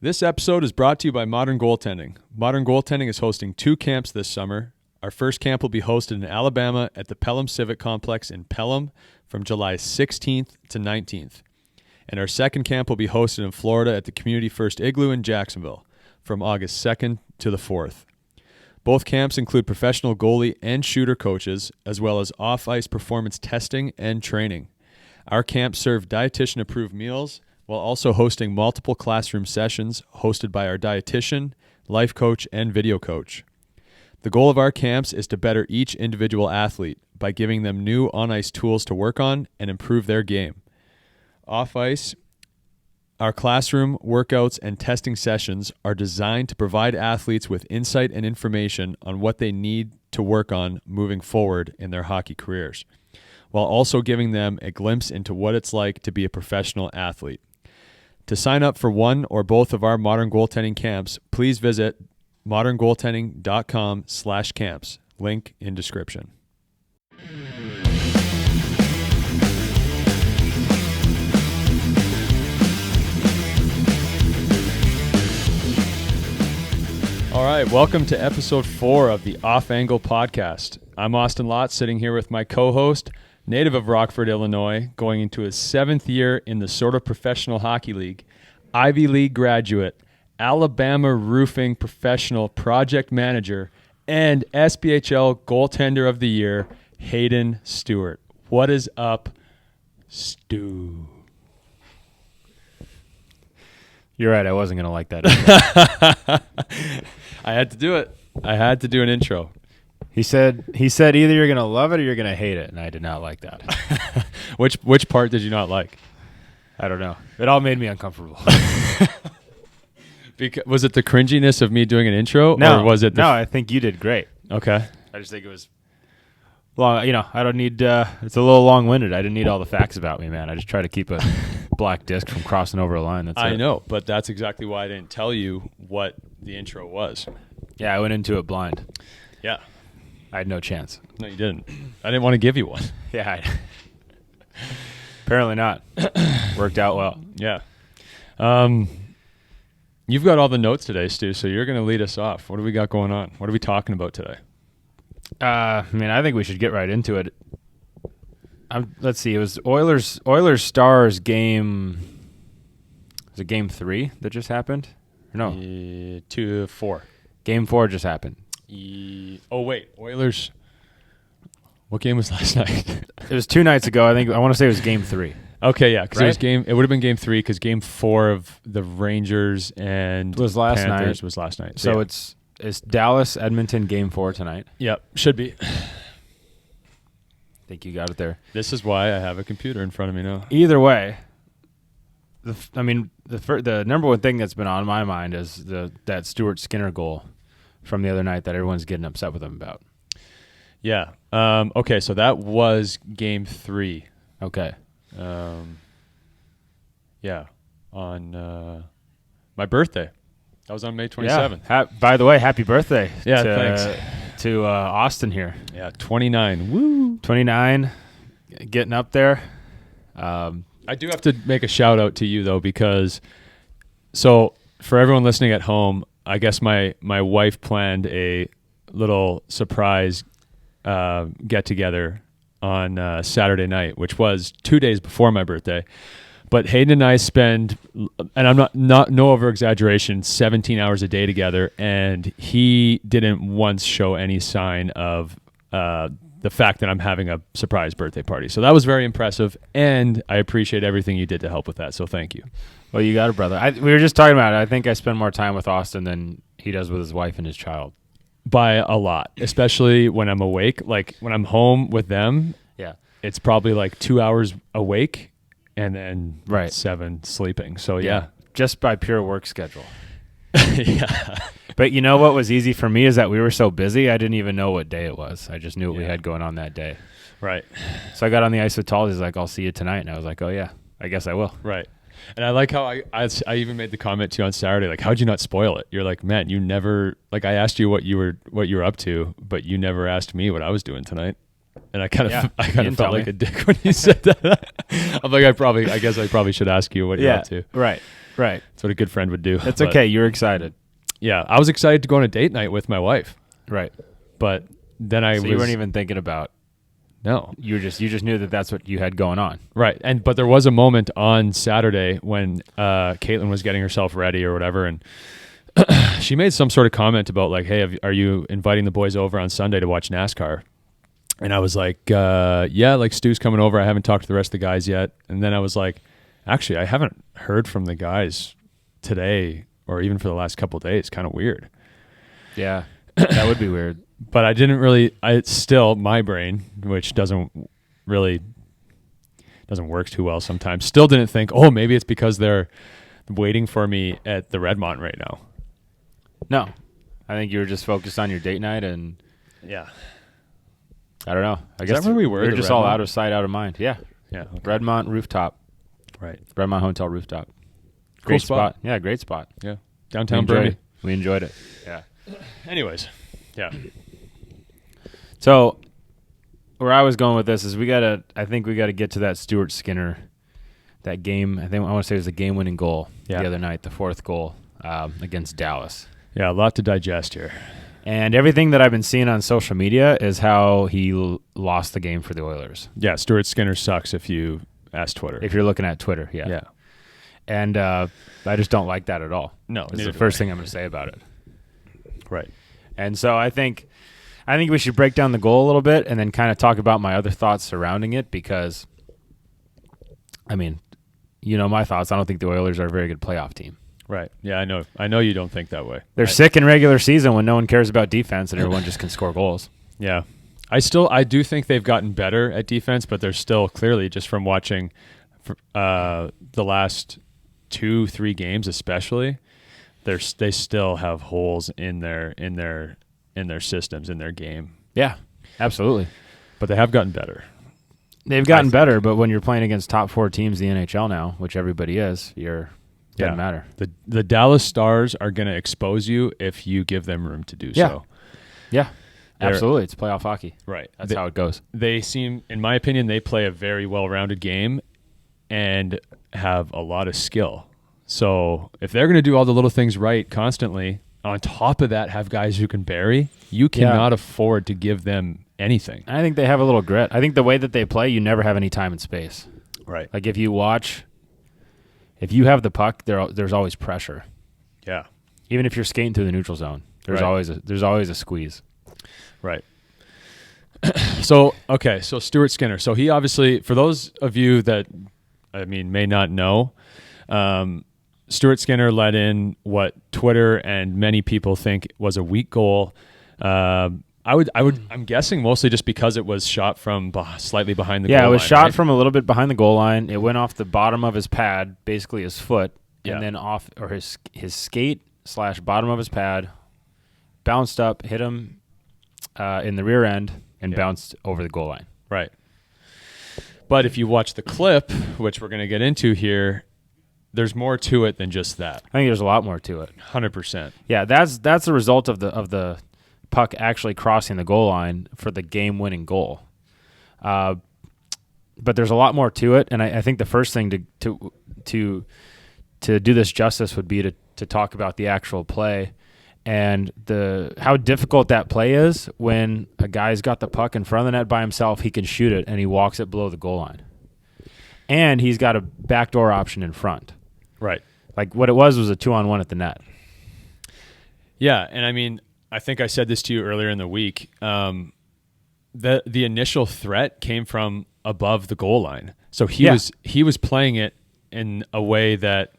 This episode is brought to you by Modern Goaltending. Modern Goaltending is hosting 2 camps this summer. Our first camp will be hosted in Alabama at the Pelham Civic Complex in Pelham from July 16th to 19th. And our second camp will be hosted in Florida at the Community First Igloo in Jacksonville from August 2nd to the 4th. Both camps include professional goalie and shooter coaches, as well as off-ice performance testing and training. Our camps serve dietitian-approved meals, while also hosting multiple classroom sessions hosted by our dietitian, life coach, and video coach. The goal of our camps is to better each individual athlete by giving them new on-ice tools to work on and improve their game. Off-ice, our classroom workouts and testing sessions are designed to provide athletes with insight and information on what they need to work on moving forward in their hockey careers, while also giving them a glimpse into what it's like to be a professional athlete. To sign up for one or both of our Modern Goaltending camps, please visit moderngoaltending.com/camps. Link in description. All right, welcome to episode 4 of the Off Angle podcast. I'm Austin Lott, sitting here with my co-host, native of Rockford, Illinois, going into his 7th year in the sort of professional hockey league, Ivy League graduate, Alabama roofing professional project manager, and SPHL goaltender of the year, Hayden Stewart. What is up, Stu? You're right, I wasn't going to like that. I had to do it. I had to do an intro. He said either you're going to love it or you're going to hate it, and I did not like that. Which part did you not like? I don't know. It all made me uncomfortable. Was it the cringiness of me doing an intro? No, or was it I think you did great. Okay. I just think it was long. I don't need, it's a little long-winded. I didn't need all the facts about me, man. I just try to keep a black disc from crossing over a line. That's I it. know, but that's exactly why I didn't tell you what the intro was. Yeah, I went into it blind. Yeah. I had no chance. No, you didn't. I didn't want to give you one. Yeah. Apparently not. Worked out well. Yeah. You've got all the notes today, Stu, so you're going to lead us off. What do we got going on? What are we talking about today? I think we should get right into it. Let's see. It was Oilers Stars game. Was it game 3 that just happened? Or no, 2-4. Game 4 just happened. Oh wait, Oilers. What game was last night? It was 2 nights ago. I want to say it was game 3. Okay, yeah, because Right? it would have been game 3 because game 4 of the Rangers and Was last Panthers night. was last night. So yeah. it's Dallas Edmonton game 4 tonight. Yep, should be. Think you got it there. This is why I have a computer in front of me now. Either way, the number one thing that's been on my mind is that Stuart Skinner goal from the other night that everyone's getting upset with him about. Yeah. Okay, so that was game 3. Okay. Yeah, on my birthday. That was on May 27th. Yeah. By the way, happy birthday. Yeah, thanks. To Austin here. Yeah, 29. Woo! 29, getting up there. I do have to make a shout out to you though, because so for everyone listening at home, I guess my wife planned a little surprise get together on Saturday night, which was 2 days before my birthday. But Hayden and I spend, and I'm not no over exaggeration, 17 hours a day together, and he didn't once show any sign of the fact that I'm having a surprise birthday party. So that was very impressive, and I appreciate everything you did to help with that. So thank you. Well, you got it, brother. We were just talking about it. I think I spend more time with Austin than he does with his wife and his child. By a lot, especially when I'm awake. Like when I'm home with them, Yeah. it's probably like 2 hours awake and then Right. 7 sleeping. So yeah. Just by pure work schedule. Yeah. But you know what was easy for me is that we were so busy, I didn't even know what day it was. I just knew what we had going on that day. Right. So I got on the ice with Tall. He's like, I'll see you tonight. And I was like, oh, yeah, I guess I will. Right. And I like how I even made the comment to you on Saturday, like, how'd you not spoil it? You're like, man, you never, like, I asked you what you were up to, but you never asked me what I was doing tonight. And I kind of felt like a dick when you said that. I'm like, I guess I probably should ask you what you're up to. Right. Right. That's what a good friend would do. That's okay. You're excited. Yeah, I was excited to go on a date night with my wife, Right. but then You weren't even thinking about. No. You just knew that that's what you had going on. Right. But there was a moment on Saturday when Caitlin was getting herself ready or whatever, and she made some sort of comment about like, hey, are you inviting the boys over on Sunday to watch NASCAR? And I was like, yeah, like Stu's coming over. I haven't talked to the rest of the guys yet. And then I was like, actually, I haven't heard from the guys today or even for the last couple of days. Kind of weird. Yeah, that would be weird. But I didn't really, it's still my brain, which doesn't work too well sometimes. Still didn't think, oh, maybe it's because they're waiting for me at the Redmont right now. No, I think you were just focused on your date night and yeah. I don't know. I guess that where we were? You're The just all Redmont? out of sight, out of mind. Yeah. Yeah. Okay. Redmont rooftop. Right. Redmont Hotel rooftop. Cool Great spot. Yeah, great spot. Yeah. Downtown Burnaby. We enjoyed it. Yeah. Anyways. Yeah. So where I was going with this is I think we gotta get to that Stuart Skinner, that game. I want to say it was a game-winning goal the other night, the fourth goal against Dallas. Yeah, a lot to digest here. And everything that I've been seeing on social media is how he lost the game for the Oilers. Yeah, Stuart Skinner sucks if you ask Twitter. If you're looking at Twitter, yeah. Yeah. And I just don't like that at all. No, It's the first thing I'm going to say about it. Right. And so I think we should break down the goal a little bit and then kind of talk about my other thoughts surrounding it because, I mean, you know my thoughts. I don't think the Oilers are a very good playoff team. Right. Yeah, I know you don't think that way. They're sick in regular season when no one cares about defense and everyone just can score goals. Yeah. I do think they've gotten better at defense, but they're still clearly, just from watching the last 2-3 games especially, they still have holes in their systems, in their game. Yeah, absolutely. But they have gotten better. They've gotten better, but when you're playing against top 4 teams in the NHL now, which everybody is, doesn't matter. The Dallas Stars are going to expose you if you give them room to do so. Yeah, absolutely. It's playoff hockey. Right. That's how it goes. They seem, in my opinion, they play a very well-rounded game and have a lot of skill. So if they're going to do all the little things right constantly, on top of that have guys who can bury, you cannot afford to give them anything. I think they have a little grit. I think the way that they play, you never have any time and space. Right. Like if you have the puck, there's always pressure. Yeah. Even if you're skating through the neutral zone, there's always a squeeze. Right. So Stuart Skinner. So he obviously, for those of you that may not know, Stuart Skinner let in what Twitter and many people think was a weak goal. I'm guessing mostly just because it was shot from slightly behind the goal line. Yeah, it was shot from a little bit behind the goal line. It went off the bottom of his pad, basically his foot, and then off, or his skate / bottom of his pad, bounced up, hit him in the rear end, and bounced over the goal line. Right. But if you watch the clip, which we're going to get into here, there's more to it than just that. I think there's a lot more to it. 100%. Yeah, that's the result of the puck actually crossing the goal line for the game-winning goal. But there's a lot more to it, and I think the first thing to do this justice would be to talk about the actual play and how difficult that play is when a guy's got the puck in front of the net by himself, he can shoot it, and he walks it below the goal line. And he's got a backdoor option in front. Right. Like what it was a 2-on-1 at the net. Yeah, and I think I said this to you earlier in the week. The initial threat came from above the goal line. So he was playing it in a way that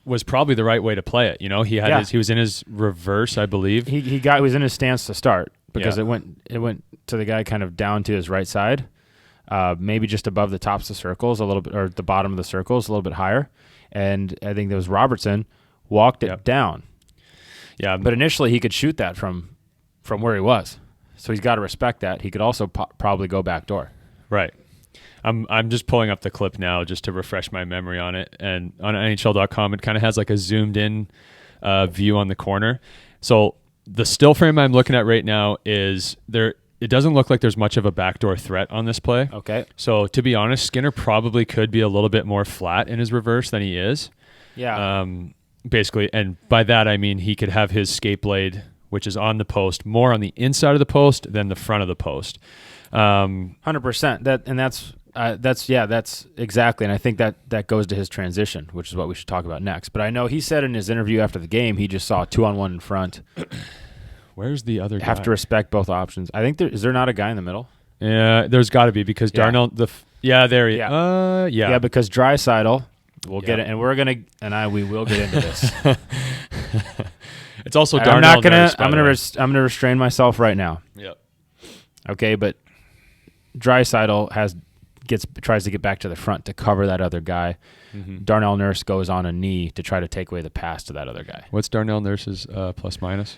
was probably the right way to play it. You know, he was in his reverse, I believe. He was in his stance to start because it went to the guy kind of down to his right side. Maybe just above the tops of circles a little bit, or the bottom of the circles a little bit higher. And I think there was Robertson walked it down. Yeah, but initially he could shoot that from where he was. So he's got to respect that. He could also probably go backdoor. Right. I'm just pulling up the clip now just to refresh my memory on it. And on NHL.com, it kind of has like a zoomed in view on the corner. So the still frame I'm looking at right now is there. It doesn't look like there's much of a backdoor threat on this play. Okay. So to be honest, Skinner probably could be a little bit more flat in his reverse than he is. Yeah. Basically, and by that I mean he could have his skate blade, which is on the post, more on the inside of the post than the front of the post. 100%. That's exactly. And I think that goes to his transition, which is what we should talk about next. But I know he said in his interview after the game, he just saw 2-on-1 in front. Where's the other guy? Have to respect both options. I think is there not a guy in the middle? Yeah, there's got to be because Darnell, there he is. Yeah, because Draisaitl, we'll get it, and we will get into this. It's also And Darnell. I'm gonna restrain myself right now. Yep. Okay, but Draisaitl tries to get back to the front to cover that other guy. Mm-hmm. Darnell Nurse goes on a knee to try to take away the pass to that other guy. What's Darnell Nurse's plus minus?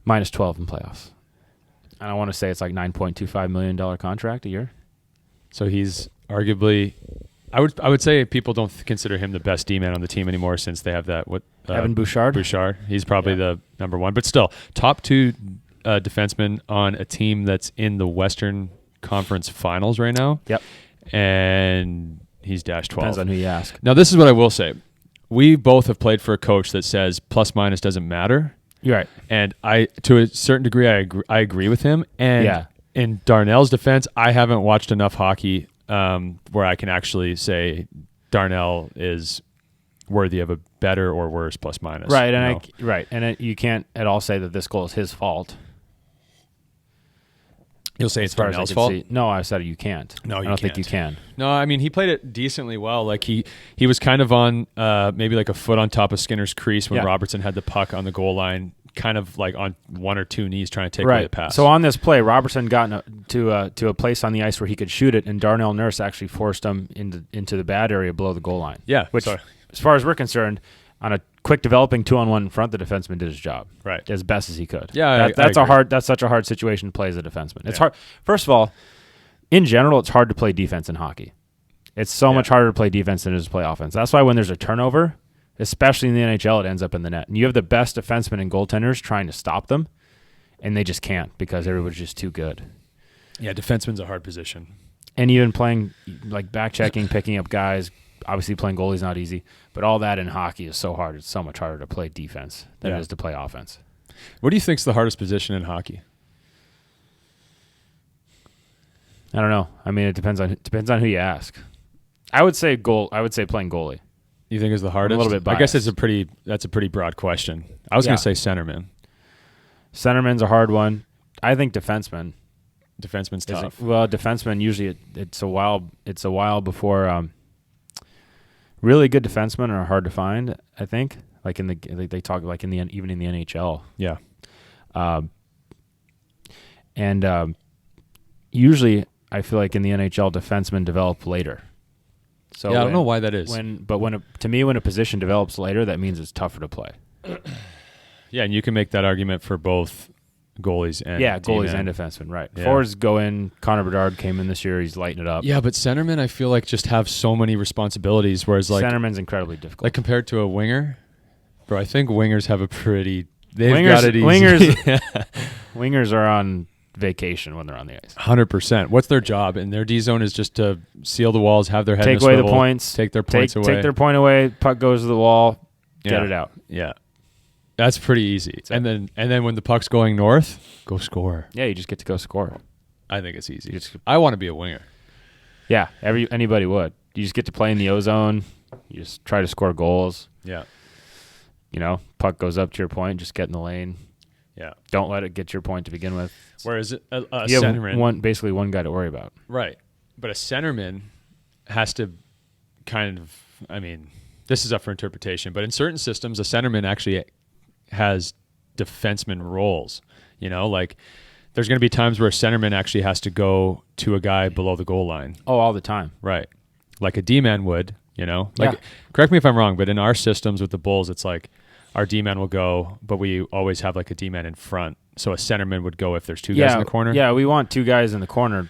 Minus 12 in playoffs. And I want to say it's like $9.25 million contract a year. So he's arguably, I would say people don't consider him the best D-man on the team anymore since they have that Evan Bouchard. He's probably the number one, but still top two defensemen on a team that's in the Western Conference Finals right now. Yep. And he's -12. Depends on who you ask. Now this is what I will say: we both have played for a coach that says plus minus doesn't matter. You're right. And to a certain degree, I agree with him. And in Darnell's defense, I haven't watched enough hockey where I can actually say Darnell is worthy of a better or worse plus minus. Right, and you can't at all say that this goal is his fault. You'll say it's Darnell's fault? No, I said you can't. No, I don't think you can. No, I mean, he played it decently well. Like he was kind of on maybe like a foot on top of Skinner's crease when Robertson had the puck on the goal line, kind of like on one or two knees trying to take away the pass. So on this play, Robertson got to a place on the ice where he could shoot it, and Darnell Nurse actually forced him into the bad area below the goal line. Yeah. Which, as far as we're concerned, on a quick developing 2-on-1 in front, the defenseman did his job as best as he could. Yeah, that's such a hard situation to play as a defenseman. It's hard. First of all, in general, it's hard to play defense in hockey. It's so much harder to play defense than it is to play offense. That's why when there's a turnover, especially in the NHL, it ends up in the net. And you have the best defensemen and goaltenders trying to stop them, and they just can't because everybody's just too good. Yeah, defenseman's a hard position. And even playing, like back checking, picking up guys, obviously playing goalie's not easy, but all that in hockey is so hard. It's so much harder to play defense than it is to play offense. What do you think's the hardest position in hockey? I don't know. I mean, it depends on who you ask. I would say playing goalie. You think is the hardest? I'm a little bit biased. I guess that's a pretty broad question. I was going to say centerman. Centerman's a hard one. I think defenseman. Defenseman's tough. Defenseman usually it's a while before. Really good defensemen are hard to find, I think. Like they talk like even in the NHL. Yeah. Usually I feel like in the NHL defensemen develop later. So I don't know why that is. When a position develops later, that means it's tougher to play. Yeah, and you can make that argument for both goalies and goalies and defensemen, right? Yeah. Forwards go in. Connor Bedard came in this year. He's lighting it up. Yeah, but centermen I feel like just have so many responsibilities, whereas like centerman's incredibly difficult. Like compared to a winger, bro, I think wingers have a pretty. Got it easy. Wingers are on vacation when they're on the ice. 100%. What's their job? And their D zone is just to seal the walls, have their head take in a away swivel, the points, take their points away, take their point away. Puck goes to the wall, get it out. Yeah, that's pretty easy. And then when the puck's going north, go score. Yeah, you just get to go score. I think it's easy. I want to be a winger. Yeah, anybody would. You just get to play in the O-zone. You just try to score goals. Yeah. Puck goes up to your point, just get in the lane. Yeah. Don't let it get your point to begin with. Whereas a you centerman, have basically one guy to worry about. Right. But a centerman has to kind of, I mean, this is up for interpretation, but in certain systems, a centerman actually has defenseman roles. Like there's going to be times where a centerman actually has to go to a guy below the goal line. Oh, all the time. Right. Like a D-man would, correct me if I'm wrong, but in our systems with the Bulls, it's like our D-man will go, but we always have like a D-man in front. So a centerman would go if there's two guys in the corner. Yeah, we want two guys in the corner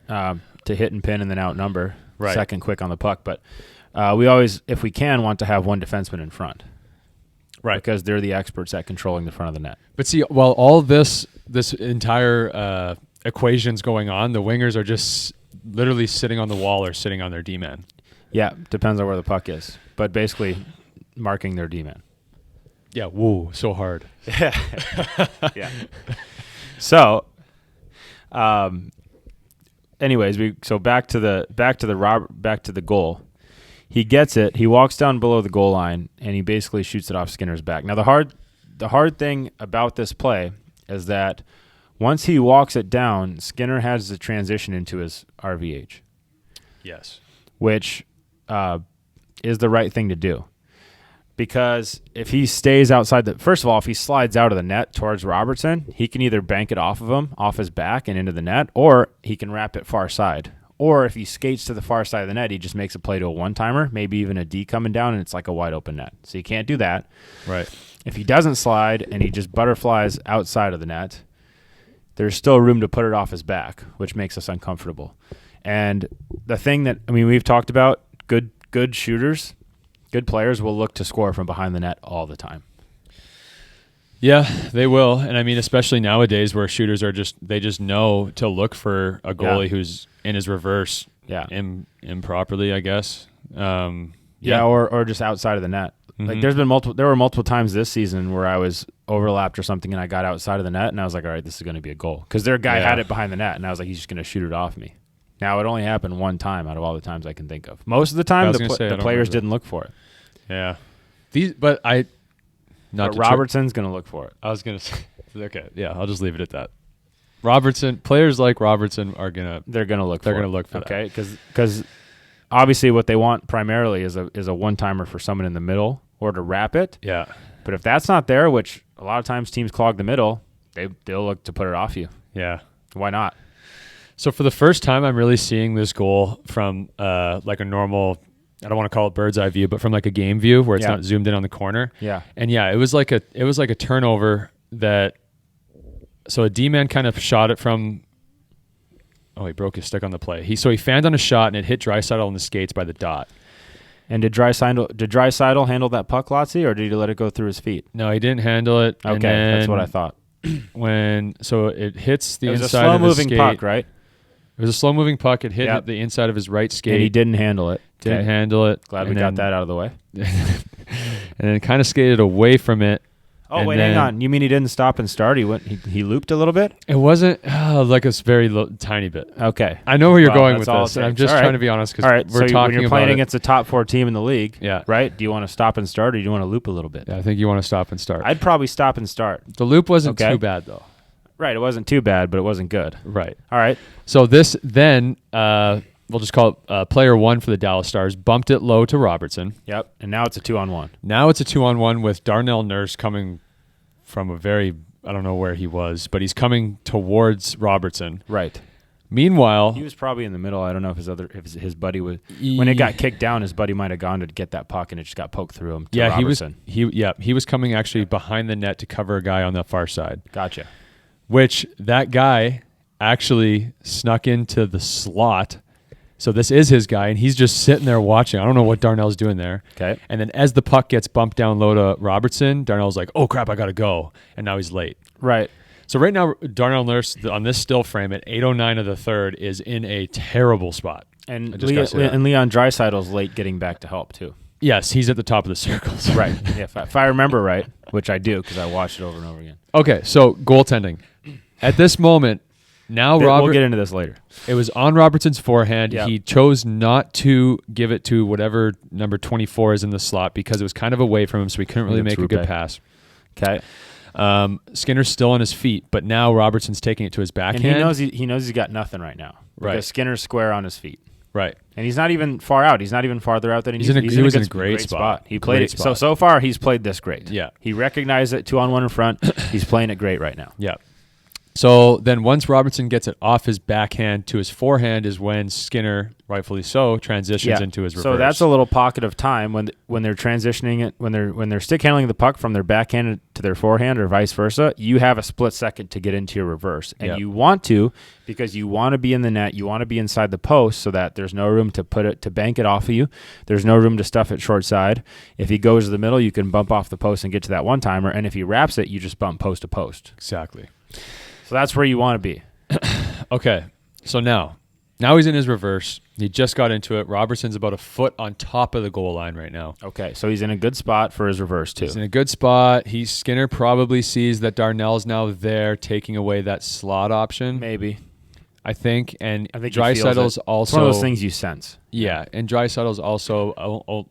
to hit and pin and then outnumber. Right. Second quick on the puck. But we always, if we can, want to have one defenseman in front. Right. Because they're the experts at controlling the front of the net. But see, while all this entire equation's going on, the wingers are just literally sitting on the wall or sitting on their D-man. Yeah, depends on where the puck is. But basically, marking their D-man. Yeah, woo, so hard. Yeah. So, anyways, back to the goal. He gets it. He walks down below the goal line, and he basically shoots it off Skinner's back. Now, the hard thing about this play is that once he walks it down, Skinner has to transition into his RVH. Yes. Which is the right thing to do. Because if he stays outside first of all, if he slides out of the net towards Robertson, he can either bank it off of him, off his back and into the net, or he can wrap it far side. Or if he skates to the far side of the net, he just makes a play to a one-timer, maybe even a D coming down, and it's like a wide open net. So you can't do that. Right. If he doesn't slide and he just butterflies outside of the net, there's still room to put it off his back, which makes us uncomfortable. And the thing that, we've talked about, good shooters, good players will look to score from behind the net all the time. Yeah, they will. And especially nowadays where shooters they just know to look for a goalie who's in his reverse improperly, I guess. Or just outside of the net. Mm-hmm. Like there were multiple times this season where I was overlapped or something and I got outside of the net and I was like, all right, this is going to be a goal. Because their guy had it behind the net and I was like, he's just going to shoot it off me. Now, it only happened one time out of all the times I can think of. Most of the time, the players didn't look for it. Yeah. Robertson's going to look for it. I was going to say, okay, yeah, I'll just leave it at that. Players like Robertson they're going to look for that. Okay, because obviously what they want primarily is a one-timer for someone in the middle or to wrap it. Yeah. But if that's not there, which a lot of times teams clog the middle, they'll look to put it off you. Yeah. Why not? So for the first time, I'm really seeing this goal from like a normal, I don't want to call it bird's eye view, but from like a game view where it's not zoomed in on the corner. Yeah. And it was like a turnover that, so a D-man kind of shot it from, he broke his stick on the play. He fanned on a shot and it hit Draisaitl on the skates by the dot. And did Draisaitl handle that puck, Lotzi, or did he let it go through his feet? No, he didn't handle it. Okay, that's what I thought. It hits the inside of his skate. It was a slow-moving puck, right? It was a slow-moving puck. It hit the inside of his right skate. And he didn't handle it. Didn't handle it. Glad we got that out of the way. And then kind of skated away from it. Oh, wait, hang on. You mean he didn't stop and start? He looped a little bit? It wasn't like a very tiny bit. Okay. I know where you're going with this. I'm just trying to be honest because we're talking about when you're playing against a top 4 team in the league, yeah, right? Do you want to stop and start or do you want to loop a little bit? Yeah, I think you want to stop and start. I'd probably stop and start. The loop wasn't too bad, though. Right. It wasn't too bad, but it wasn't good. Right. All right. So this then, we'll just call it player 1 for the Dallas Stars, bumped it low to Robertson. Yep. And now it's a 2-on-1. Now it's a 2-on-1 with Darnell Nurse coming from I don't know where he was, but he's coming towards Robertson. Right. Meanwhile, he was probably in the middle. I don't know if his buddy was when it got kicked down. His buddy might have gone to get that puck, and it just got poked through him. Robertson. He was coming actually behind the net to cover a guy on the far side. Gotcha. Which that guy actually snuck into the slot. So this is his guy, and he's just sitting there watching. I don't know what Darnell's doing there. Okay. And then as the puck gets bumped down low to Robertson, Darnell's like, oh, crap, I got to go. And now he's late. Right. So right now, Darnell Nurse, on this still frame at 8:09 of the third, is in a terrible spot. And Leon Draisaitl's late getting back to help, too. Yes, he's at the top of the circles. Right. Yeah, if I remember right, which I do because I watched it over and over again. Okay, so goaltending. At this moment, now we'll get into this later. It was on Robertson's forehand. Yep. He chose not to give it to whatever number 24 is in the slot because it was kind of away from him, so he couldn't really make a good pass. Okay. Skinner's still on his feet, but now Robertson's taking it to his backhand. And he knows he's got nothing right now. Right. Because Skinner's square on his feet. Right. And he's not even far out. He's not even farther out than he was in a great spot. He played it. So far, he's played this great. Yeah. He recognized it 2-on-1 in front. He's playing it great right now. Yeah. So then once Robertson gets it off his backhand to his forehand is when Skinner, rightfully so, transitions into his reverse. So that's a little pocket of time when they're transitioning it, when they're stick handling the puck from their backhand to their forehand or vice versa, you have a split second to get into your reverse. And you want to because you want to be in the net, you want to be inside the post so that there's no room to bank it off of you. There's no room to stuff it short side. If he goes to the middle, you can bump off the post and get to that one-timer. And if he wraps it, you just bump post to post. Exactly. So that's where you want to be. Okay. So now he's in his reverse. He just got into it. Robertson's about a foot on top of the goal line right now. Okay, so he's in a good spot for his reverse too. He's in a good spot. Skinner probably sees that Darnell's now there, taking away that slot option. Maybe. I think. And I think Draisaitl's also... It's one of those things you sense. Yeah, and Draisaitl's also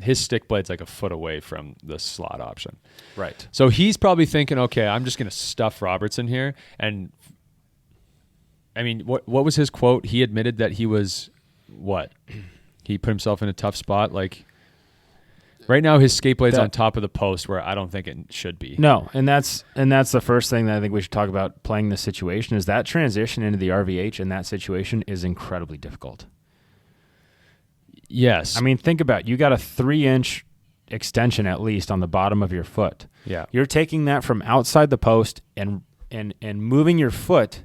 his stick blade's like a foot away from the slot option. Right. So he's probably thinking, okay, I'm just going to stuff Robertson here. And I mean, what was his quote? He admitted that he was what? He put himself in a tough spot. Like right now, his skate blade's on top of the post, where I don't think it should be. No, and that's the first thing that I think we should talk about playing this situation is that transition into the RVH in that situation is incredibly difficult. Yes. I mean, think about it. You got a 3-inch extension at least on the bottom of your foot. Yeah. You're taking that from outside the post and moving your foot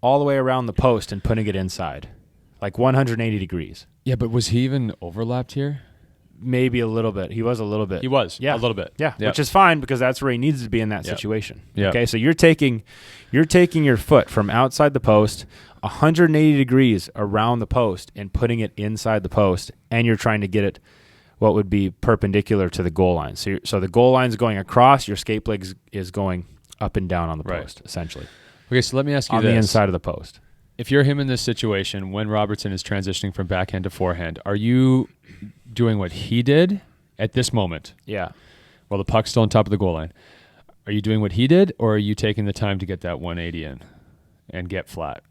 all the way around the post and putting it inside, like 180 degrees. Yeah, but was he even overlapped here? Maybe a little bit. He was a little bit. He was. Yeah. A little bit. Yeah. Yep. Which is fine because that's where he needs to be in that situation. Yep. Okay. So you're taking your foot from outside the post 180 degrees around the post and putting it inside the post, and you're trying to get it what would be perpendicular to the goal line. So the goal line's going across, your skate blade is going up and down on the post, essentially. Okay, so let me ask you on this. the inside of the post. If you're him in this situation, when Robertson is transitioning from backhand to forehand, are you doing what he did at this moment? Yeah. While the puck's still on top of the goal line. Are you doing what he did, or are you taking the time to get that 180 in and get flat?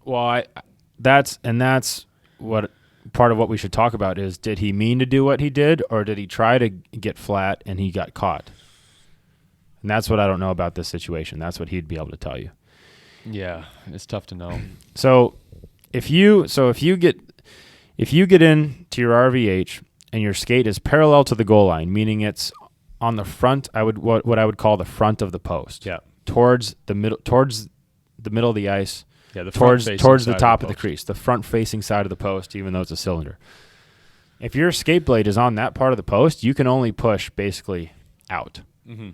Well, that's what part of what we should talk about is, did he mean to do what he did, or did he try to get flat and he got caught? And that's what I don't know about this situation. That's what he'd be able to tell you. Yeah, it's tough to know. So if you get into your RVH and your skate is parallel to the goal line, meaning it's on the front, what I would call the front of the post. Yeah. Towards the middle of the ice. Yeah, the towards the top of the post. crease, the front facing side of the post, even though it's a cylinder. If your skate blade is on that part of the post, you can only push basically out. Mm-hmm.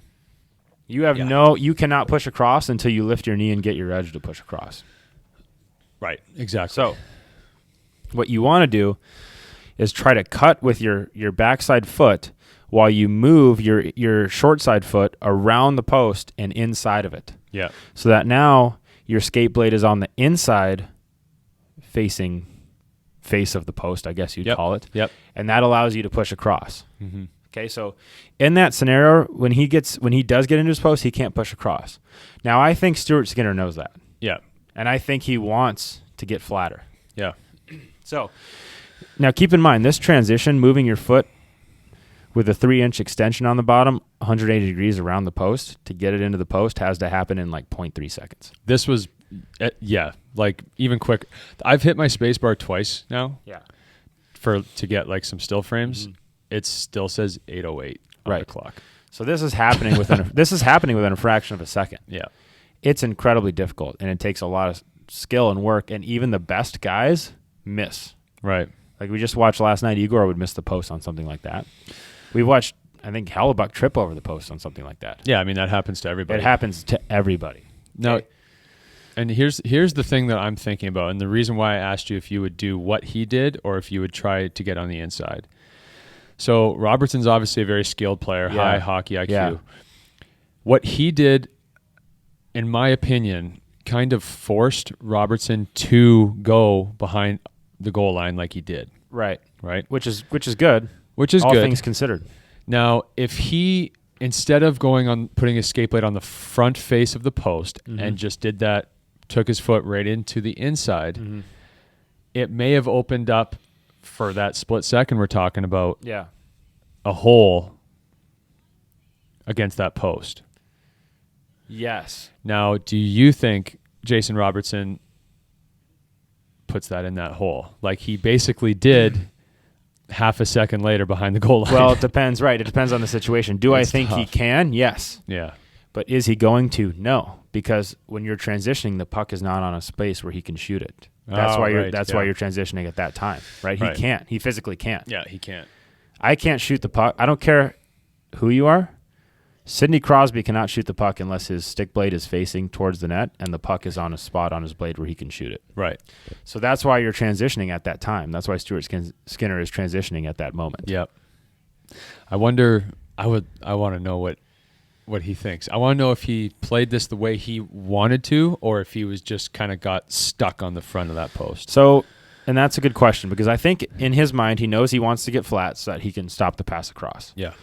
You cannot push across until you lift your knee and get your edge to push across. Right, exactly. So what you want to do is try to cut with your backside foot while you move your short side foot around the post and inside of it. Yeah. So that now your skate blade is on the inside facing face of the post, I guess you'd call it. Yep. And that allows you to push across. Mm-hmm. Okay, so in that scenario, when he does get into his post, he can't push across. Now, I think Stuart Skinner knows that. Yeah. And I think he wants to get flatter. Yeah. So now keep in mind, this transition, moving your foot with a 3-inch extension on the bottom, 180 degrees around the post, to get it into the post has to happen in like 0.3 seconds. This was, like even quick. I've hit my space bar twice now. Yeah. To get like some still frames. Mm-hmm. It still says 8:08 on the clock. So this is happening within a fraction of a second. Yeah. It's incredibly difficult, and it takes a lot of skill and work, and even the best guys miss. Right. Like we just watched last night, Igor would miss the post on something like that. We watched, I think, Hellebuck trip over the post on something like that. Yeah, I mean, that happens to everybody. It happens to everybody. Now, and here's the thing that I'm thinking about, and the reason why I asked you if you would do what he did or if you would try to get on the inside. So Robertson's obviously a very skilled player, high hockey IQ. Yeah. What he did, in my opinion, kind of forced Robertson to go behind the goal line like he did. Right. Which is good. All things considered. Now, if he, instead of putting his skate blade on the front face of the post and just did that, took his foot right into the inside, it may have opened up, for that split second we're talking about, a hole against that post. Yes. Now, do you think Jason Robertson puts that in that hole? Like he basically did half a second later behind the goal line. Well, it depends, right? It depends on the situation. Do I think tough. he can? Yes. Yeah. But is he going to? No. Because when you're transitioning, the puck is not on a space where he can shoot it. That's why you're transitioning at that time, right? He can't. He physically can't. Yeah, he can't. I can't shoot the puck. I don't care who you are. Sidney Crosby cannot shoot the puck unless his stick blade is facing towards the net and the puck is on a spot on his blade where he can shoot it. Right. So that's why you're transitioning at that time. That's why Stuart Skinner is transitioning at that moment. Yep. I wonder. I want to know what he thinks. I want to know if he played this the way he wanted to, or if he was just kind of got stuck on the front of that post. So, and that's a good question because I think in his mind he knows he wants to get flat so that he can stop the pass across. Yeah.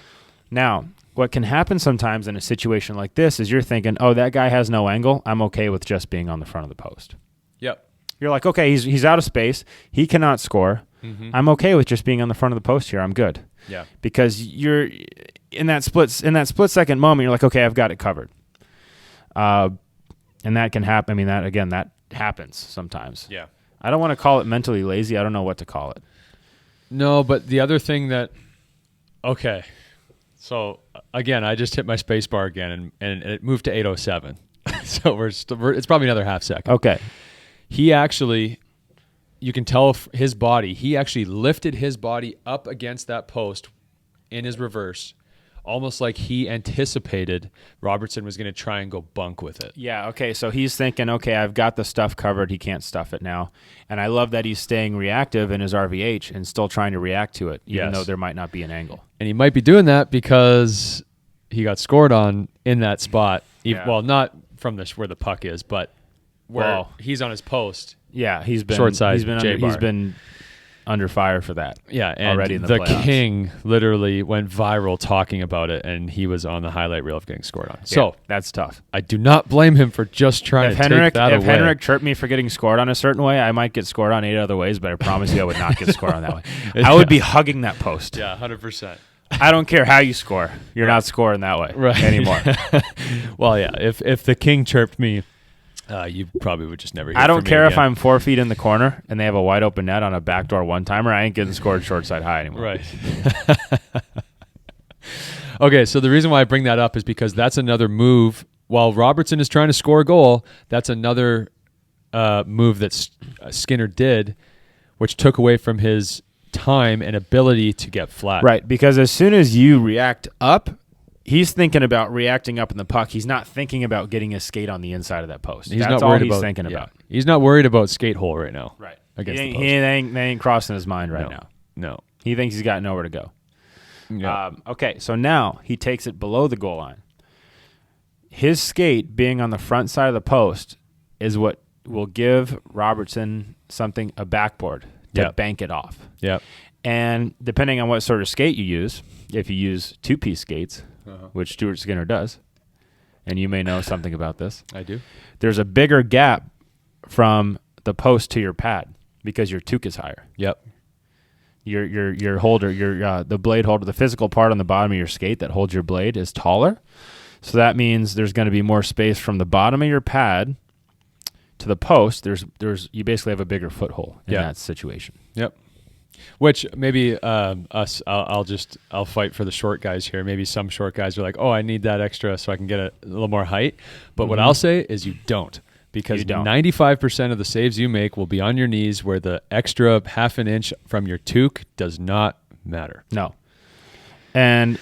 Now, what can happen sometimes in a situation like this is you're thinking, oh, that guy has no angle. I'm okay with just being on the front of the post. Yep. You're like, okay, he's out of space. He cannot score. Mm-hmm. I'm okay with just being on the front of the post here. I'm good. Yeah. Because you're in that split second moment, you're like, okay, I've got it covered. And that can happen. I mean, that happens sometimes. Yeah. I don't want to call it mentally lazy. I don't know what to call it. No, but the other thing okay. So again, I just hit my space bar again, and it moved to 8:07. So it's probably another half second. Okay. He actually, you can tell his body. He actually lifted his body up against that post in his reverse, almost like he anticipated Robertson was going to try and go bunk with it. Yeah. Okay. So he's thinking, okay, I've got the stuff covered. He can't stuff it now, and I love that he's staying reactive in his RVH and still trying to react to it, even though there might not be an angle. And he might be doing that because he got scored on in that spot. Yeah. Well, not from where the puck is, but where he's on his post. Yeah, he's been short side. He's been under fire for that. Yeah, and already in the playoffs. King literally went viral talking about it, and he was on the highlight reel of getting scored on. So yeah, that's tough. I do not blame him for just trying to take that away. If Henrik chirped me for getting scored on a certain way, I might get scored on 8 other ways, but I promise you I would not get scored on that way. I would be hugging that post. Yeah, 100%. I don't care how you score. You're not scoring that way anymore. Well, yeah, if the King chirped me, you probably would just never hear I don't from me care again. if I'm 4 feet in the corner and they have a wide open net on a backdoor one-timer. I ain't getting scored short side high anymore. Right. Okay, so the reason why I bring that up is because that's another move. While Robertson is trying to score a goal, that's another move that Skinner did, which took away from his time and ability to get flat. Right, because as soon as you react up, he's thinking about reacting up in the puck. He's not thinking about getting a skate on the inside of that post. That's all he's thinking about. He's not worried about skate hole right now. Right. Against the post. He ain't crossing his mind right now. No. He thinks he's got nowhere to go. Yeah. Okay, so now he takes it below the goal line. His skate being on the front side of the post is what will give Robertson a backboard to bank it off. Yep. And depending on what sort of skate you use, if you use two-piece skates, which Stuart Skinner does, and you may know something about this. I do. There's a bigger gap from the post to your pad because your toque is higher. Yep. Your holder, the blade holder, the physical part on the bottom of your skate that holds your blade is taller. So that means there's going to be more space from the bottom of your pad to the post. You basically have a bigger foothold in that situation. Yep. Which maybe I'll fight for the short guys here. Maybe some short guys are like, oh, I need that extra so I can get a little more height. But what I'll say is you don't. Because 95% of the saves you make will be on your knees where the extra half an inch from your toque does not matter. No. And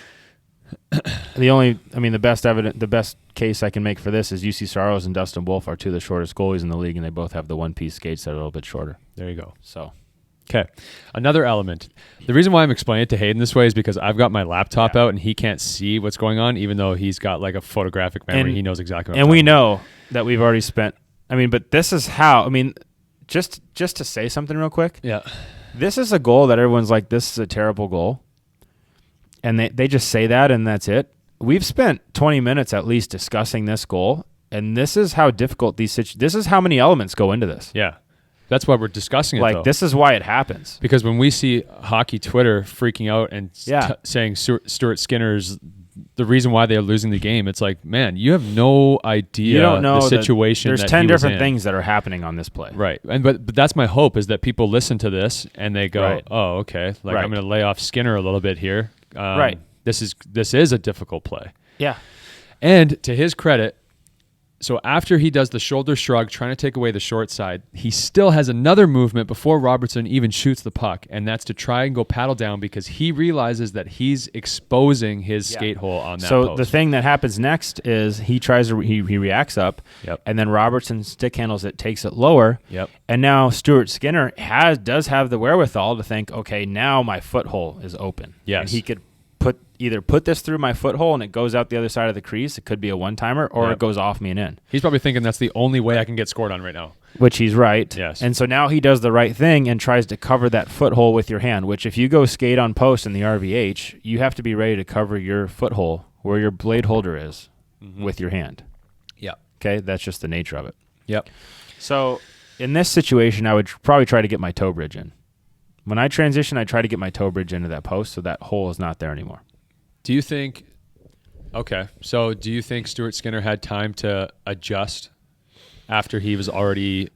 the best case I can make for this is UC Saros and Dustin Wolf are two of the shortest goalies in the league, and they both have the one-piece skates that are a little bit shorter. There you go. So, okay. Another element. The reason why I'm explaining it to Hayden this way is because I've got my laptop out and he can't see what's going on, even though he's got like a photographic memory. He knows exactly what I'm talking about. know that we've already spent. But this is how. Just to say something real quick. Yeah. This is a goal that everyone's like, this is a terrible goal. And they just say that and that's it. We've spent 20 minutes at least discussing this goal, and this is how difficult this is how many elements go into this. Yeah. That's why we're discussing it, though. This is why it happens. Because when we see hockey Twitter freaking out and saying Stuart Skinner's the reason why they're losing the game, it's like, man, you have no idea. You don't know the situation. There's 10 different things that are happening on this play. Right. But that's my hope is that people listen to this and they go, oh, okay. I'm going to lay off Skinner a little bit here. This is a difficult play. Yeah. And to his credit, So after he does the shoulder shrug, trying to take away the short side, he still has another movement before Robertson even shoots the puck, and that's to try and go paddle down because he realizes that he's exposing his skate hole on that So post. the thing that happens next is he reacts up, and then Robertson stick handles it, takes it lower, and now Stuart Skinner does have the wherewithal to think, okay, now my foothold is open. Yes. And he could either put this through my foothold and it goes out the other side of the crease. It could be a one-timer, or it goes off me and in. He's probably thinking that's the only way I can get scored on right now. Which he's right. Yes. And so now he does the right thing and tries to cover that foothold with your hand, which if you go skate on post in the RVH, you have to be ready to cover your foothold where your blade holder is with your hand. Yep. Okay? That's just the nature of it. Yep. So in this situation, I would probably try to get my toe bridge in. When I transition, I try to get my toe bridge into that post so that hole is not there anymore. Do you think Stuart Skinner had time to adjust after he was already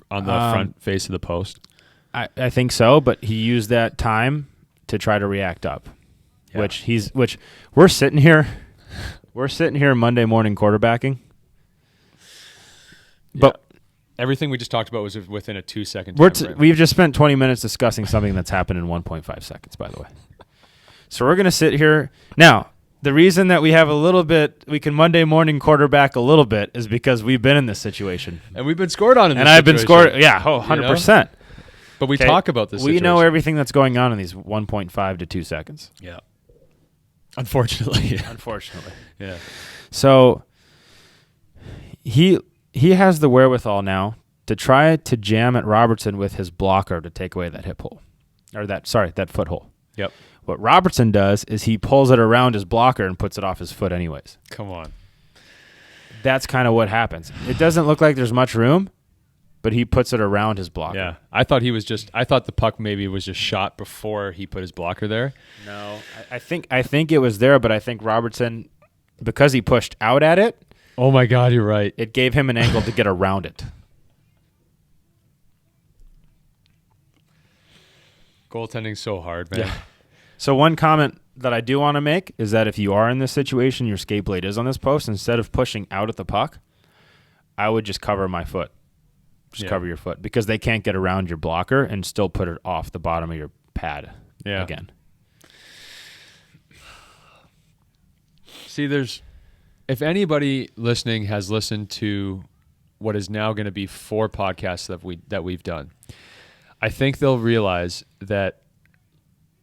on the front face of the post? I think so, but he used that time to try to react up, which we're sitting here Monday morning quarterbacking. But everything we just talked about was within a 2-second time. We've just spent 20 minutes discussing something that's happened in 1.5 seconds, by the way. So we're going to sit here. Now, the reason that we have we can Monday morning quarterback a little bit is because we've been in this situation. And we've been scored on in this situation. And I've been scored, 100%. You know? But we talk about this situation. We know everything that's going on in these 1.5 to 2 seconds. Yeah. Unfortunately. Yeah. So he has the wherewithal now to try to jam at Robertson with his blocker to take away that hip hole. Or that foothold. Yep. What Robertson does is he pulls it around his blocker and puts it off his foot anyways. Come on. That's kind of what happens. It doesn't look like there's much room, but he puts it around his blocker. Yeah. I thought the puck maybe was just shot before he put his blocker there. No. I think it was there, but I think Robertson, because he pushed out at it. Oh my God, you're right. It gave him an angle to get around it. Goaltending's so hard, man. Yeah. So one comment that I do want to make is that if you are in this situation, your skate blade is on this post, instead of pushing out at the puck, I would just cover my foot. Cover your foot, because they can't get around your blocker and still put it off the bottom of your pad again. See, if anybody listening has listened to what is now going to be 4 podcasts that we've done, I think they'll realize that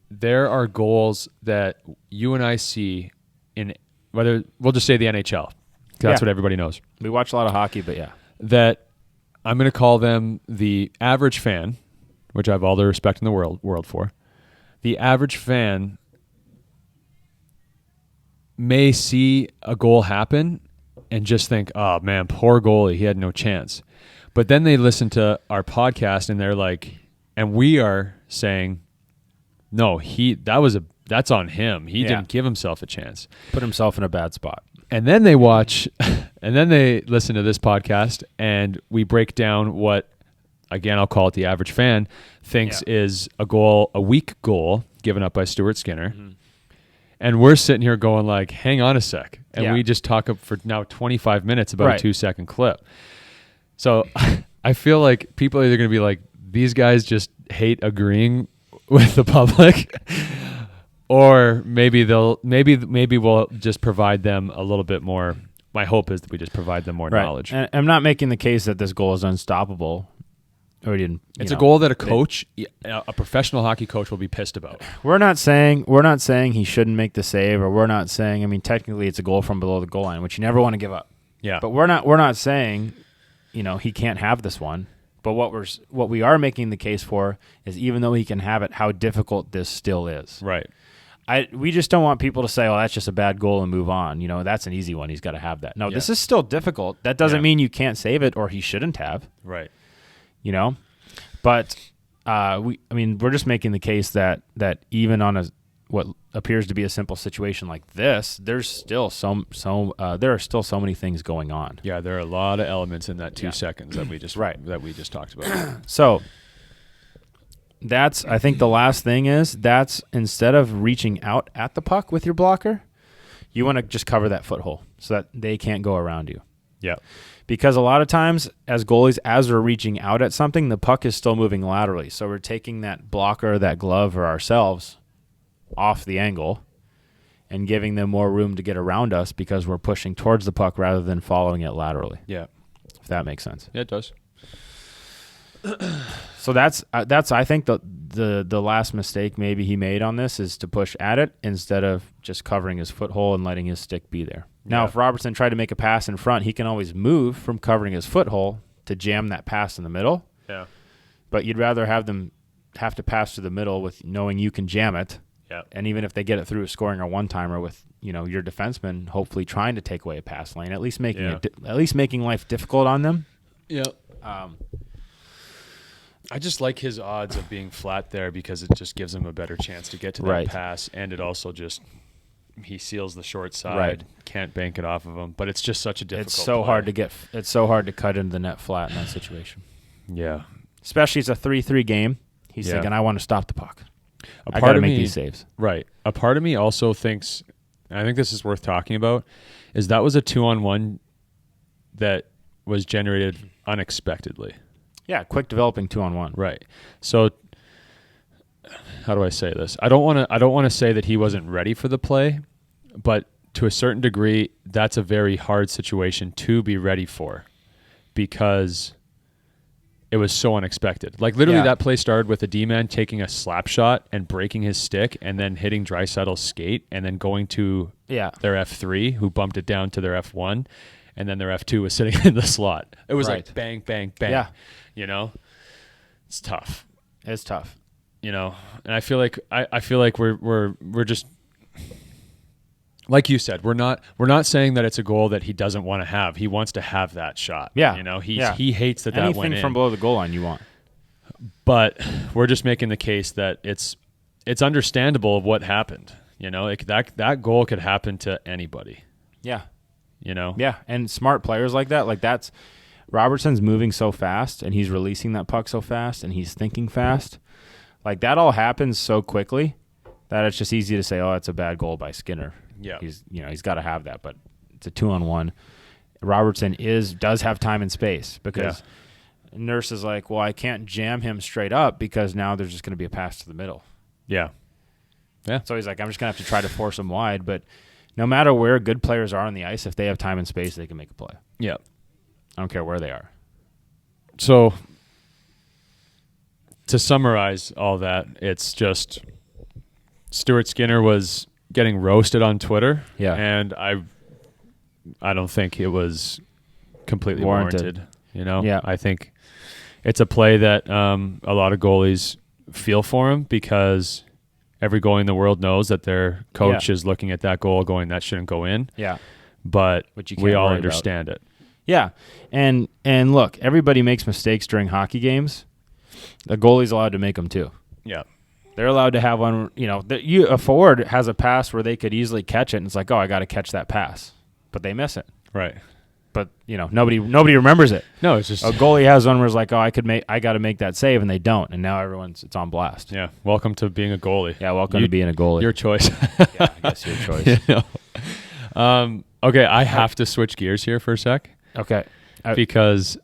there are goals that you and I see in, whether we'll just say the NHL, 'cause that's what everybody knows. We watch a lot of hockey, but that I'm going to call them the average fan, which I have all the respect in the world for. The average fan may see a goal happen and just think, "Oh man, poor goalie, he had no chance." But then they listen to our podcast and they're like, and we are saying, no, that's on him. He didn't give himself a chance. Put himself in a bad spot. And then they watch, and then they listen to this podcast, and we break down what, again, I'll call it the average fan, thinks is a weak goal given up by Stuart Skinner. Mm-hmm. And we're sitting here going like, hang on a sec. And we just talk for now 25 minutes about a 2-second clip. So I feel like people are either going to be like, these guys just hate agreeing with the public, or maybe we'll just provide them a little bit more. My hope is that we just provide them more knowledge. And I'm not making the case that this goal is unstoppable. It's a goal that a professional hockey coach will be pissed about. We're not saying he shouldn't make the save, or we're not saying, I mean, technically it's a goal from below the goal line, which you never want to give up. Yeah. But we're not saying, he can't have this one. But what we are making the case for is, even though he can have it, how difficult this still is. Right. We just don't want people to say, "Oh, that's just a bad goal," and move on. That's an easy one. He's got to have that. No, this is still difficult. That doesn't mean you can't save it, or he shouldn't have. Right. But we're just making the case that even on what appears to be a simple situation like this, there's still there are still so many things going on. Yeah, there are a lot of elements in that 2 seconds that we just talked about. So I think the last thing is, that's instead of reaching out at the puck with your blocker, you want to just cover that foothole so that they can't go around you. Yeah. Because a lot of times, as goalies, as we're reaching out at something, the puck is still moving laterally. So we're taking that blocker, that glove, or ourselves off the angle and giving them more room to get around us because we're pushing towards the puck rather than following it laterally. Yeah. If that makes sense. Yeah, it does. So that's I think the last mistake maybe he made on this is to push at it instead of just covering his foothold and letting his stick be there. Now, if Robertson tried to make a pass in front, he can always move from covering his foothold to jam that pass in the middle. Yeah. But you'd rather have them have to pass to the middle with knowing you can jam it. Yeah. And even if they get it through scoring a one-timer with, your defenseman hopefully trying to take away a pass lane, at least making life difficult on them. Yeah. I just like his odds of being flat there because it just gives him a better chance to get to that pass, and it also just he seals the short side, can't bank it off of him. But it's just such a difficult. It's so hard to it's so hard to cut into the net flat in that situation. Yeah, especially it's a 3-3 game. He's thinking, I want to stop the puck. I got to make these saves. Right. A part of me also thinks, and I think this is worth talking about, is that was a 2-on-1 that was generated unexpectedly. Yeah, quick developing 2-on-1. Right. So how do I say this? I don't want to say that he wasn't ready for the play, but to a certain degree, that's a very hard situation to be ready for because it was so unexpected. Like literally that play started with a D-man taking a slap shot and breaking his stick and then hitting Draisaitl's skate and then going to their F3 who bumped it down to their F1 and then their F2 was sitting in the slot. It was like bang, bang, bang. Yeah. It's tough. It's tough. And I feel like we're just like you said, we're not saying that it's a goal that he doesn't want to have. He wants to have that shot. Yeah. He hates that anything went in. from below the goal line you want. But we're just making the case that it's understandable of what happened. Like that goal could happen to anybody. Yeah. Yeah, and smart players like that, that's Robertson's moving so fast and he's releasing that puck so fast and he's thinking fast. Like that all happens so quickly that it's just easy to say, oh, it's a bad goal by Skinner. Yeah. He's got to have that, but it's a 2-on-1. Robertson does have time and space because Nurse is like, well, I can't jam him straight up because now there's just going to be a pass to the middle. Yeah. Yeah. So he's like, I'm just going to have to try to force him wide, but no matter where good players are on the ice, if they have time and space, they can make a play. Yeah. I don't care where they are. So to summarize all that, it's just Stuart Skinner was getting roasted on Twitter. Yeah. And I don't think it was completely warranted. Yeah. I think it's a play that a lot of goalies feel for him because every goalie in the world knows that their coach is looking at that goal going, that shouldn't go in. Yeah. But you we all understand it. Yeah. And look, everybody makes mistakes during hockey games. The goalie's allowed to make them too. Yeah. They're allowed to have one, a forward has a pass where they could easily catch it and it's like, oh, I got to catch that pass. But they miss it. Right. But, nobody remembers it. No, it's just a goalie has one where it's like, oh, I got to make that save and they don't. And now it's on blast. Yeah. Welcome to being a goalie. Yeah. Welcome to being a goalie. Your choice. Yeah, I guess your choice. Okay. I have to switch gears here for a sec. Okay. Because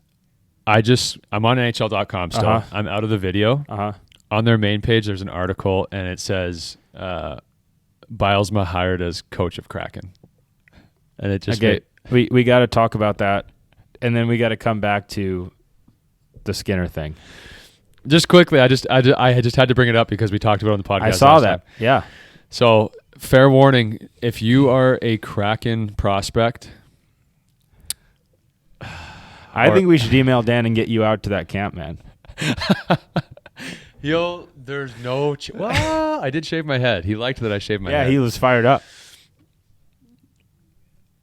I'm on NHL.com still. Uh-huh. I'm out of the video. Uh-huh. On their main page, there's an article, and it says Bilesma hired as coach of Kraken. And it just we got to talk about that, and then we got to come back to the Skinner thing. Just quickly, I just had to bring it up because we talked about it on the podcast. I saw that. Time. Yeah. So, fair warning, if you are a Kraken prospect, I think we should email Dan and get you out to that camp, man. There's no... well, I did shave my head. He liked that I shaved my head. Yeah, he was fired up.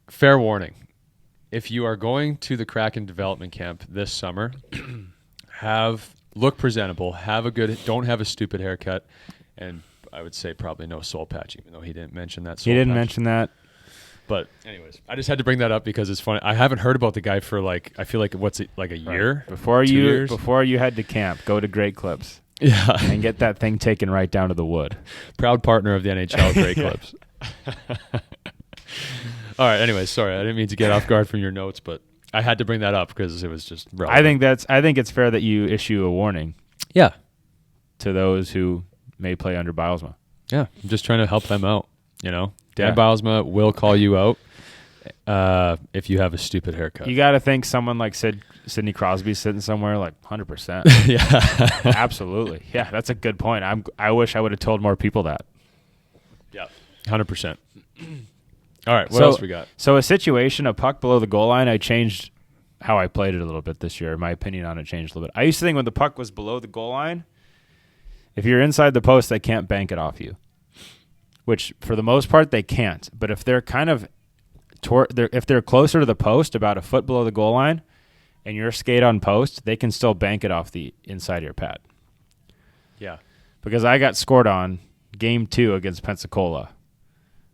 Fair warning. If you are going to the Kraken development camp this summer, look presentable, don't have a stupid haircut, and I would say probably no soul patch, even though he didn't mention that soul patch. He didn't mention that. But anyways, I just had to bring that up because it's funny. I haven't heard about the guy for I feel like a year? Before you head to camp, go to Great Clips. Yeah. And get that thing taken right down to the wood. Proud partner of the NHL, Great Clips. All right, anyways, sorry. I didn't mean to get off guard from your notes, but I had to bring that up because it was just relevant. I think it's fair that you issue a warning. Yeah. To those who may play under Bilesma. Yeah, I'm just trying to help them out. Dan Bilesma will call you out if you have a stupid haircut. You got to think someone like Sidney Crosby sitting somewhere like 100%. Yeah, absolutely. Yeah, that's a good point. I wish I would have told more people that. Yeah, 100%. All right, what else we got? So a situation, a puck below the goal line, I changed how I played it a little bit this year. My opinion on it changed a little bit. I used to think when the puck was below the goal line, if you're inside the post, they can't bank it off you, which for the most part they can't. But if they're kind of if they're closer to the post, about a foot below the goal line, and you're skate on post, they can still bank it off the inside of your pad. Yeah. Because I got scored on game 2 against Pensacola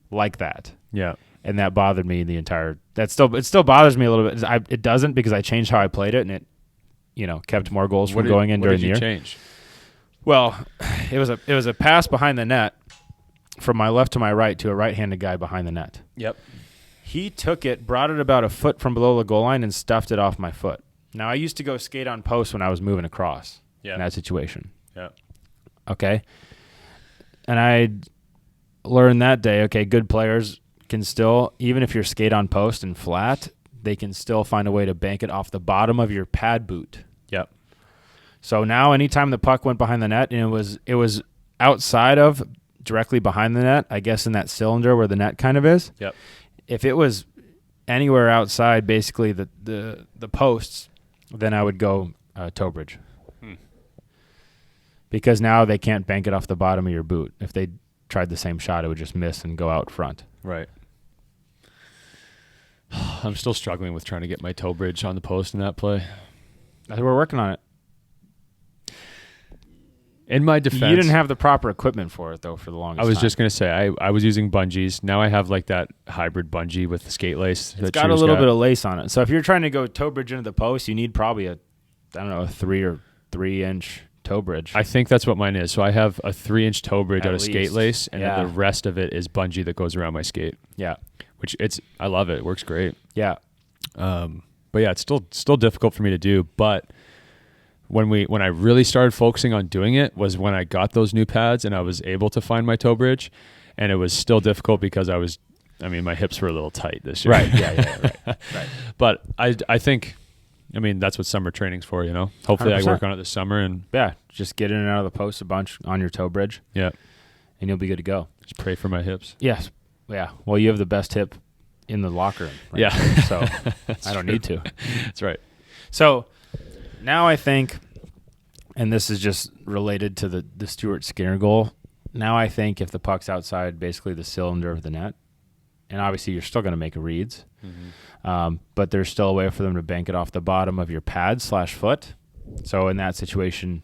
like that. Yeah. And that bothered me it still bothers me a little bit. It doesn't, because I changed how I played it, and it kept more goals from going in during the year. What did you change? Well, it was a pass behind the net from my left to my right to a right-handed guy behind the net. Yep. He took it, brought it about a foot from below the goal line, and stuffed it off my foot. Now, I used to go skate on post when I was moving across in that situation. Yeah. Okay. And I learned that day, okay, good players can still, even if you're skate on post and flat, they can still find a way to bank it off the bottom of your pad boot. Yep. So now anytime the puck went behind the net, and it was outside of, directly behind the net, I guess in that cylinder where the net kind of is. Yep. If it was anywhere outside basically the posts, then I would go toe bridge. Because now they can't bank it off the bottom of your boot. If they tried the same shot, it would just miss and go out front. Right. I'm still struggling with trying to get my toe bridge on the post in that play. We're working on it. In my defense, you didn't have the proper equipment for it, though, for the longest time. I was just going to say, I was using bungees. Now I have like that hybrid bungee with the skate lace. It's got a little bit of lace on it. So if you're trying to go toe bridge into the post, you need probably a 3-inch toe bridge. I think that's what mine is. So I have a 3-inch toe bridge out of skate lace, and then the rest of it is bungee that goes around my skate. Yeah. Which I love it. It works great. Yeah. But yeah, it's still difficult for me to do. But when I really started focusing on doing it was when I got those new pads and I was able to find my toe bridge, and it was still difficult because my hips were a little tight this year. Right. Yeah. Right. But I think, that's what summer training's for, Hopefully 100%. I work on it this summer and just get in and out of the post a bunch on your toe bridge. Yeah. And you'll be good to go. Just pray for my hips. Yes. Yeah. Well, you have the best hip in the locker room. Right? Yeah. So I don't need to. That's right. So now I think, and this is just related to the Stuart Skinner goal, now I think if the puck's outside basically the cylinder of the net, and obviously you're still going to make reads, but there's still a way for them to bank it off the bottom of your pad/foot. So in that situation,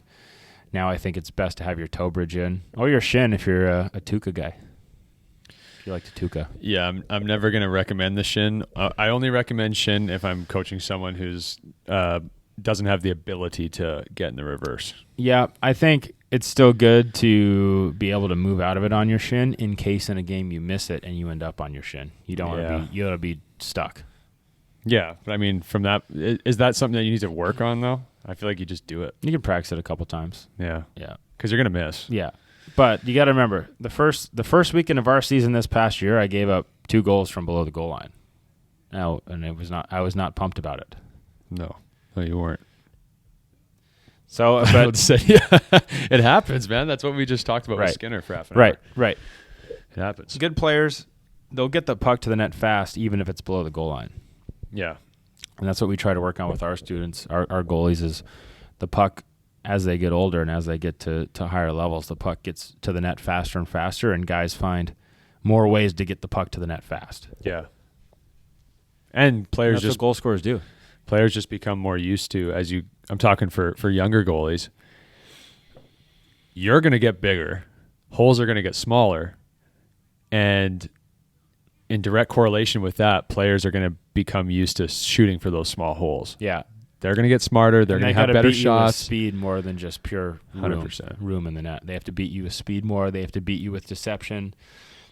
now I think it's best to have your toe bridge in, or your shin if you're a Tuca guy. If you like to Tuca. Yeah, I'm never going to recommend the shin. I only recommend shin if I'm coaching someone who's doesn't have the ability to get in the reverse. Yeah, I think it's still good to be able to move out of it on your shin in case in a game you miss it and you end up on your shin. You don't want to be stuck. Yeah, but from that, is that something that you need to work on though? I feel like you just do it. You can practice it a couple times. Yeah. Yeah. Because you're gonna miss. Yeah. But you got to remember, the first weekend of our season this past year, I gave up 2 goals from below the goal line. Now, and I was not pumped about it. No, you weren't. So, but I would say, it happens, man. That's what we just talked about with Skinner for half an hour. Right. It happens. Good players, they'll get the puck to the net fast, even if it's below the goal line. Yeah. And that's what we try to work on with our students, our goalies, is the puck, as they get older and as they get to higher levels, the puck gets to the net faster and faster, and guys find more ways to get the puck to the net fast. Yeah. And players that's what goal scorers do. Players just become more used to, I'm talking for younger goalies, you're going to get bigger, holes are going to get smaller, and in direct correlation with that, players are going to become used to shooting for those small holes. Yeah. They're going to get smarter. They're going to have better beat shots. You with speed more than just pure 100% room in the net. They have to beat you with speed more. They have to beat you with deception.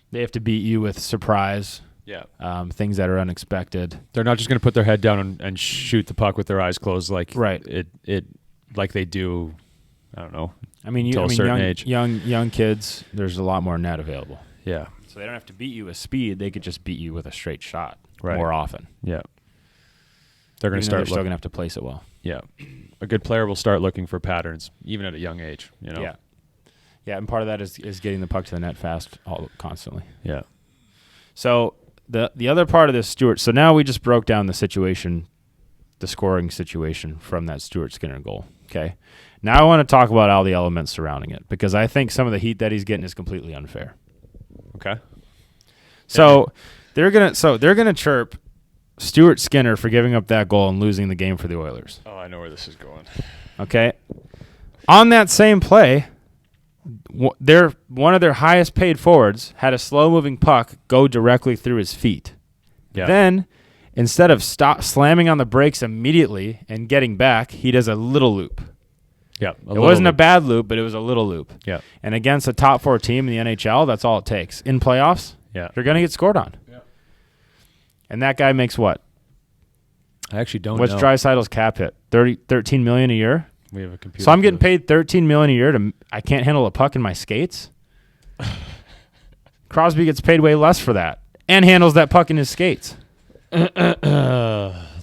They have to beat you with surprise. Yeah. Things that are unexpected. They're not just going to put their head down and shoot the puck with their eyes closed like like they do. I don't know. Until a certain age. Young kids, there's a lot more net available. Yeah. So they don't have to beat you with speed. They could just beat you with a straight shot Right. more often. Yeah. They're going to They're still going to have to place it well. Yeah. A good player will start looking for patterns, even at a young age. Yeah. Yeah, and part of that is getting the puck to the net fast constantly. Yeah. So the other part of this, Stuart, so now we just broke down the situation, the scoring situation from that Stuart Skinner goal. Okay. Now I want to talk about all the elements surrounding it, because I think some of the heat that he's getting is completely unfair. Okay. So they're gonna chirp Stuart Skinner for giving up that goal and losing the game for the Oilers. Oh, I know where this is going. Okay. On that same play, one of their highest paid forwards had a slow-moving puck go directly through his feet. Yeah. Then, instead of slamming on the brakes immediately and getting back, he does a little loop. Yeah. It wasn't a bad loop, but it was a little loop. Yeah. And against a top 4 team in the NHL, that's all it takes. In playoffs, Yeah. you're going to get scored on. Yeah. And that guy makes what? I actually don't What's know. Draisaitl's cap hit? $13 million a year? We have a computer. So I'm getting paid $13 million a year I can't handle a puck in my skates? Crosby gets paid way less for that and handles that puck in his skates. Leon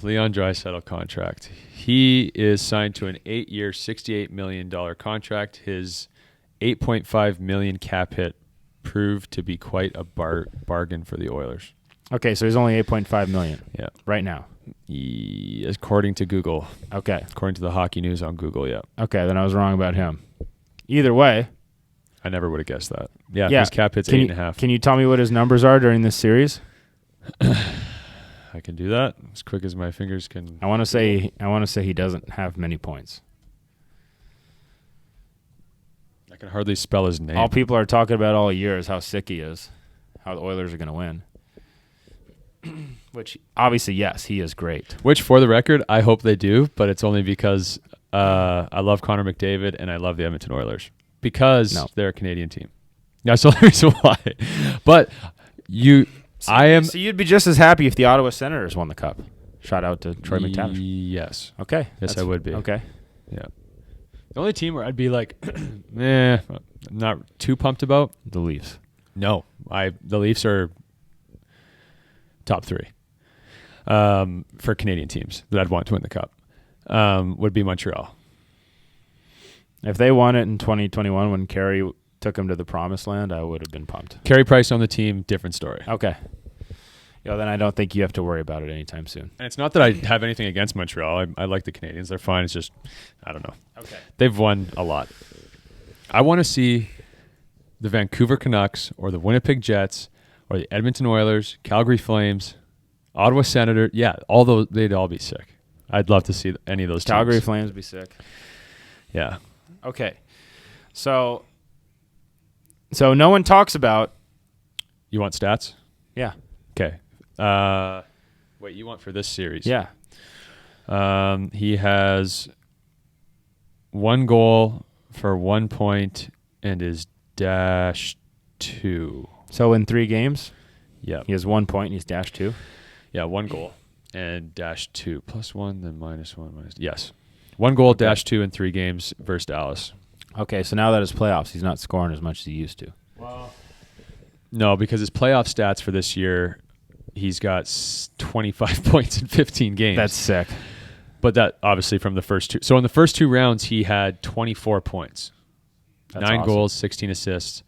Draisaitl contract. He is signed to an 8-year, $68 million contract. His $8.5 million cap hit proved to be quite a bargain for the Oilers. Okay, so he's only $8.5 million. Yeah. Right now. According to Google. Okay. According to the hockey news on Google, yeah. Okay, then I was wrong about him. Either way. I never would have guessed that. Yeah, Yeah. his cap hit's 8.5. Can you tell me what his numbers are during this series? I can do that as quick as my fingers can. I want to say he doesn't have many points. I can hardly spell his name. All people are talking about all year is how sick he is, how the Oilers are going to win. Which, obviously, yes, he is great. Which, for the record, I hope they do, but it's only because I love Connor McDavid and I love the Edmonton Oilers. Because they're a Canadian team. That's the only reason why. But So you'd be just as happy if the Ottawa Senators won the Cup. Shout out to Troy McTavish. Yes. Okay. Yes, I would be. Okay. Yeah. The only team where I'd be like, not too pumped about. The Leafs. No. The Leafs are top 3 for Canadian teams that I'd want to win the Cup. Would be Montreal. If they won it in 2021 when Carey took them to the promised land, I would have been pumped. Carey Price on the team, different story. Okay. Then I don't think you have to worry about it anytime soon. And it's not that I have anything against Montreal. I like the Canadians. They're fine. It's just, I don't know. Okay. They've won a lot. I want to see the Vancouver Canucks or the Winnipeg Jets or the Edmonton Oilers, Calgary Flames, Ottawa Senators. Yeah, all those, they'd all be sick. I'd love to see any of those teams. Calgary Flames be sick. Yeah. Okay. So no one talks about. You want stats? Yeah. Okay. Wait, you want for this series? Yeah. He has 1 goal for 1 point and is -2. So in 3 games, Yeah. he has 1 point and he's -2. Yeah, 1 goal and -2. +1, then -1, Yes. 1 goal, -2 in 3 games versus Dallas. Okay, so now that it's playoffs, he's not scoring as much as he used to. Well, no, because his playoff stats for this year, he's got 25 points in 15 games. That's sick. But that obviously from the first 2. So in the first 2 rounds, he had 24 points. That's 9 awesome. goals, 16 assists.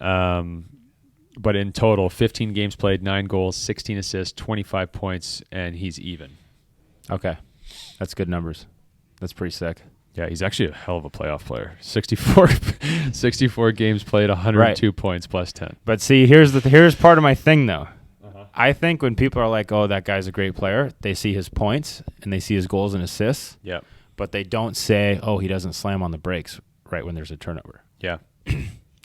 But in total, 15 games played, 9 goals, 16 assists, 25 points, and he's even. Okay. That's good numbers. That's pretty sick. Yeah, he's actually a hell of a playoff player. 64 games played, 102 points, +10. But see, here's part of my thing, though. I think when people are like, oh, that guy's a great player, they see his points and they see his goals and assists. Yeah. But they don't say, oh, he doesn't slam on the brakes right when there's a turnover. Yeah.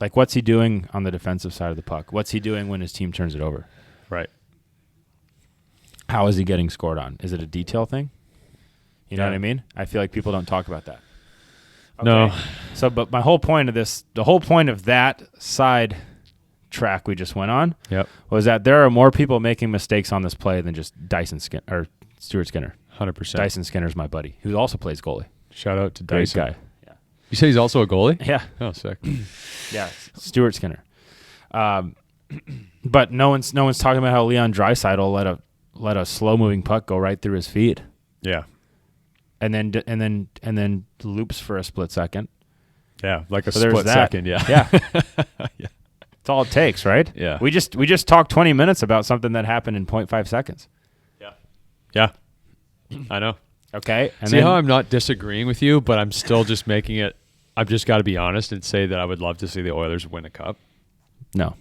Like, what's he doing on the defensive side of the puck? What's he doing when his team turns it over? Right. How is he getting scored on? Is it a detail thing? You know what I mean? I feel like people don't talk about that. Okay. No. So, but my whole point of this, the whole point of that side track we just went on Yep. was that there are more people making mistakes on this play than just Stuart Skinner. 100%. Dyson Skinner's my buddy, who also plays goalie. Shout out to Great Dyson. guy. You say he's also a goalie? Yeah. Oh, sick. Yeah, Stuart Skinner. But no one's talking about how Leon Draisaitl let a slow moving puck go right through his feet, Yeah. and then loops for a split second. Yeah, like a So there's split that. second. Yeah. Yeah, Yeah. that's all it takes, right? Yeah. We just talked 20 minutes about something that happened in 0.5 seconds. Yeah. I know. Okay, and See then, how I'm not disagreeing with you, but I'm still just making it. I've just got to be honest and say that I would love to see the Oilers win a cup. no.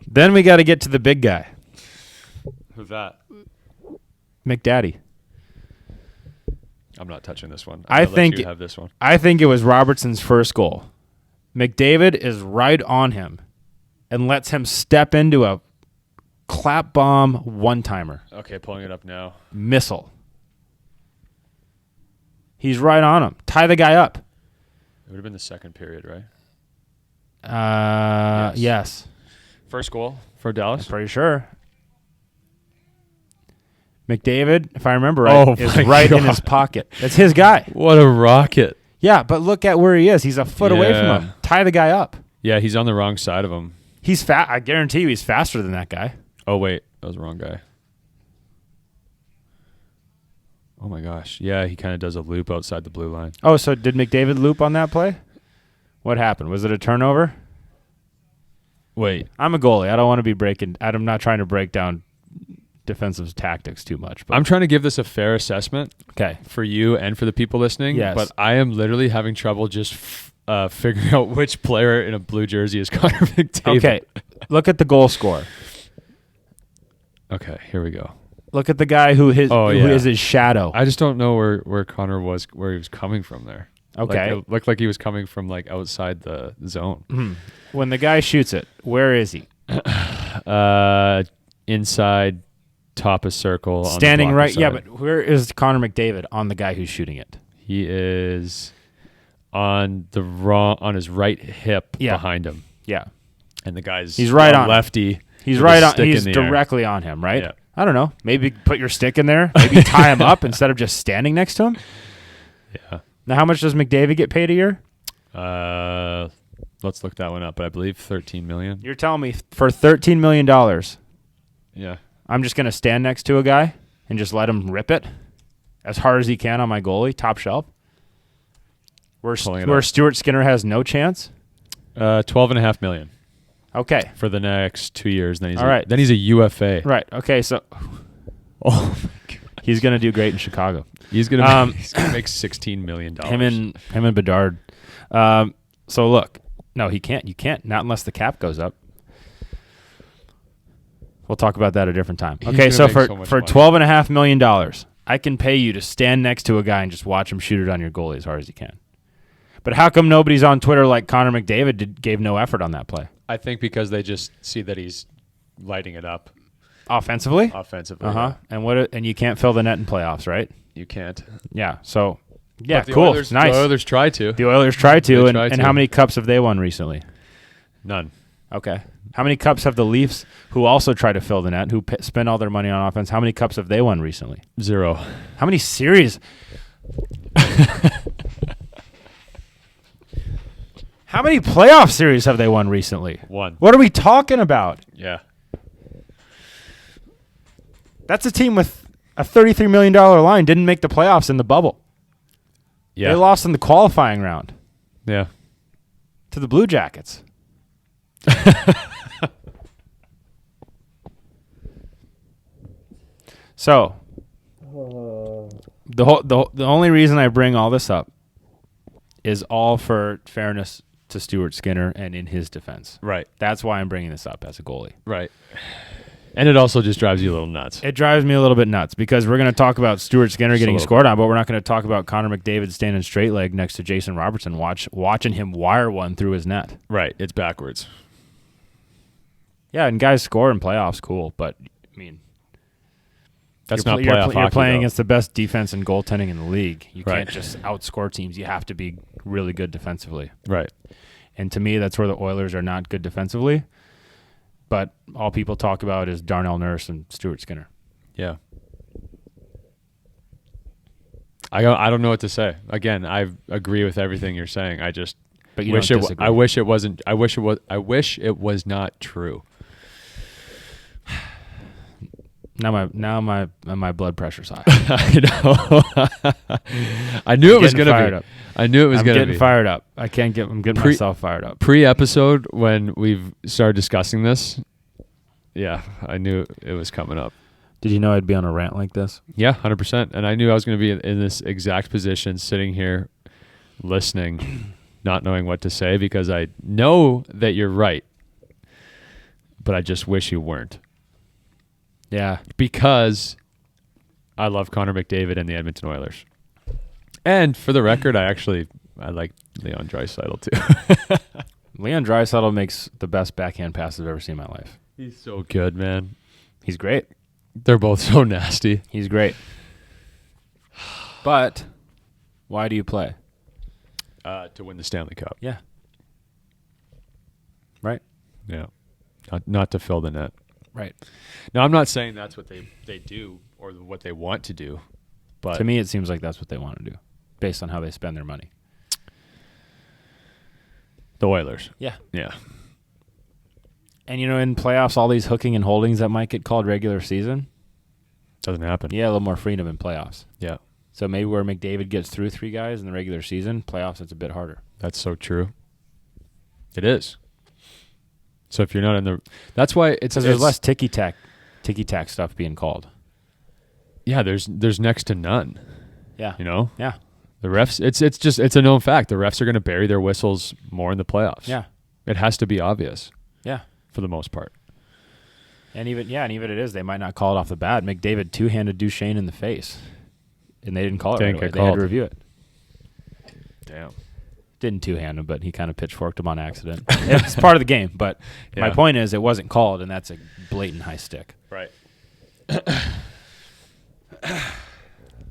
Then we got to get to the big guy, Who's that? McDaddy. I'm not touching this one. I I'm gonna let think you have this one. I think it was Robertson's first goal. McDavid is right on him and lets him step into a clap bomb one-timer. Okay, pulling it up now. Missile. He's right on him. Tie the guy up. It would have been the second period, right? Yes. First goal for I'm Dallas. pretty sure. McDavid, if I remember right, Oh is my right in God. his pocket. That's his guy. What a rocket! Yeah, but look at where he is. He's a foot away from Yeah. him. Tie the guy up. Yeah, he's on the wrong side of him. He's fat. I guarantee you he's faster than that guy. Oh wait, that was the wrong guy. Oh my gosh! Yeah, he kind of does a loop outside the blue line. Oh, so did McDavid loop on that play? What happened? Was it a turnover? Wait, I'm a goalie. I don't want to be breaking. I'm not trying to break down defensive tactics too much. But I'm trying to give this a fair assessment okay. for you and for the people listening. Yes. But I am literally having trouble just figuring out which player in a blue jersey is Connor McDavid. Okay. Look at the goal score. Okay, here we go. Look at the guy who yeah. is his shadow. I just don't know where Connor was, where he was coming from there. Okay. Like, it looked like he was coming from like outside the zone. When the guy shoots it, where is he? Inside, top of circle. Standing on the right. blocker Yeah, side. but where is Connor McDavid on the guy who's shooting it? He is on his right hip Yeah. behind him, Yeah. and the guy's He's right on. lefty. He's with right his on. stick He's in the air. directly on him, right? Yeah. I don't know. Maybe put your stick in there. Maybe tie him up instead of just standing next to him. Yeah. Now, how much does McDavid get paid a year? Let's look that one up. But I believe $13 million. You're telling me for $13 million, Yeah. I'm just going to stand next to a guy and just let him rip it as hard as he can on my goalie, top shelf? Pulling it Where up. Stuart Skinner has no chance? $12.5 million Okay. for the next 2 years. Then he's All right. Then he's a UFA. Right. Okay, so Oh my God. he's going to do great in Chicago. He's gonna make $16 million. Him and Bedard. So look, no, he can't. You can't. Not unless the cap goes up. We'll talk about that a different time. He's Okay, gonna so make for so much for money. $12.5 million, I can pay you to stand next to a guy and just watch him shoot it on your goalie as hard as you can. But how come nobody's on Twitter like Connor McDavid gave no effort on that play? I think because they just see that he's lighting it up Offensively? offensively. Uh-huh. And you can't fill the net in playoffs, right? You can't. Yeah. So, yeah, But the cool. Oilers, Nice. The Oilers try to. The Oilers tried to, They and, tried and to. how many cups have they won recently? None. Okay. How many cups have the Leafs, who also try to fill the net, who spend all their money on offense, how many cups have they won recently? 0. How many series? How many playoff series have they won recently? 1. What are we talking about? Yeah. That's a team with a $33 million line, didn't make the playoffs in the bubble. Yeah. They lost in the qualifying round Yeah. to the Blue Jackets. So, the only reason I bring all this up is all for fairness to Stuart Skinner and in his defense. Right. That's why I'm bringing this up as a goalie. Right. And it also just drives you a little nuts. It drives me a little bit nuts because we're going to talk about Stuart Skinner Just a getting little scored on, but we're not going to talk about Connor McDavid standing straight leg next to Jason Robertson, watching him wire one through his net. Right. It's backwards. Yeah, and guys score in playoffs, cool, but I mean, That's you're, not you're, playoff you're hockey, playing though. against the best defense and goaltending in the league. You Right. can't just outscore teams. You have to be really good defensively. Right. And to me, that's where the Oilers are not good defensively. but all people talk about is Darnell Nurse and Stuart Skinner. Yeah. I don't know what to say. Again, I agree with everything you're saying. I just But you wish don't it. disagree. I wish it wasn't. I wish it was not true. Now my blood pressure's high. I know. I knew it was going to be. Up. I knew it was going to be. I'm getting fired up. I'm getting myself fired up. Pre-episode, when we've started discussing this, yeah, I knew it was coming up. Did you know I'd be on a rant like this? Yeah, 100%. And I knew I was going to be in this exact position, sitting here, listening, not knowing what to say, because I know that you're right, but I just wish you weren't. Yeah. Because I love Connor McDavid and the Edmonton Oilers. And for the record, I like Leon Draisaitl too. Leon Draisaitl makes the best backhand pass I've ever seen in my life. He's so good, man. He's great. They're both so nasty. He's great. But why do you play? To win the Stanley Cup. Yeah. Right? Yeah. Not to fill the net. Right. Now, I'm not saying that's what they do or what they want to do. But to me, it seems like that's what they want to do based on how they spend their money. The Oilers. Yeah. Yeah. And, in playoffs, all these hooking and holdings that might get called regular season. Doesn't happen. Yeah, a little more freedom in playoffs. Yeah. So maybe where McDavid gets through 3 guys in the regular season, playoffs, it's a bit harder. That's so true. It is. So if you're not in the... That's why it's... Because there's less ticky-tack stuff being called. Yeah, there's next to none. Yeah. Yeah. The refs, it's a known fact. The refs are going to bury their whistles more in the playoffs. Yeah. It has to be obvious. Yeah. For the most part. And even it is, they might not call it off the bat. McDavid two-handed Duchesne in the face. And they didn't call it right away. They had to review it. Damn. Didn't two-hand him, but he kind of pitchforked him on accident. It's part of the game, but my point is it wasn't called, and that's a blatant high stick. Right.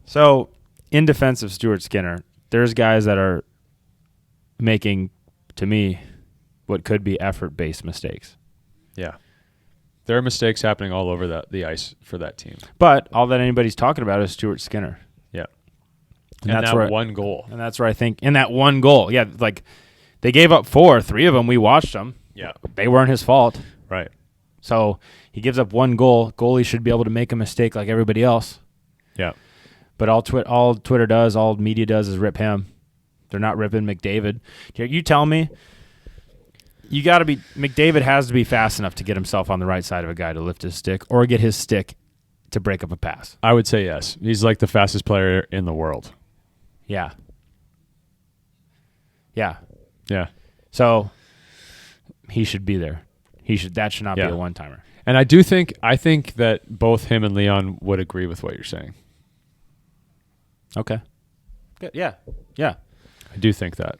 So, in defense of Stuart Skinner, there's guys that are making, to me, what could be effort-based mistakes. Yeah. There are mistakes happening all over the ice for that team. But all that anybody's talking about is Stuart Skinner. Yeah. And that's that one goal. And that's where I think, in that one goal, like they gave up 4. 3 of them, we watched them. Yeah. They weren't his fault. Right. So he gives up 1 goal. Goalie should be able to make a mistake like everybody else. Yeah. But all Twitter does, all media does is rip him. They're not ripping McDavid. You tell me, McDavid has to be fast enough to get himself on the right side of a guy to lift his stick or get his stick to break up a pass. I would say yes. He's like the fastest player in the world. Yeah. Yeah. Yeah. So he should be there. That should not be a one-timer. And I think that both him and Leon would agree with what you're saying. Okay. Good. Yeah. Yeah. I do think that.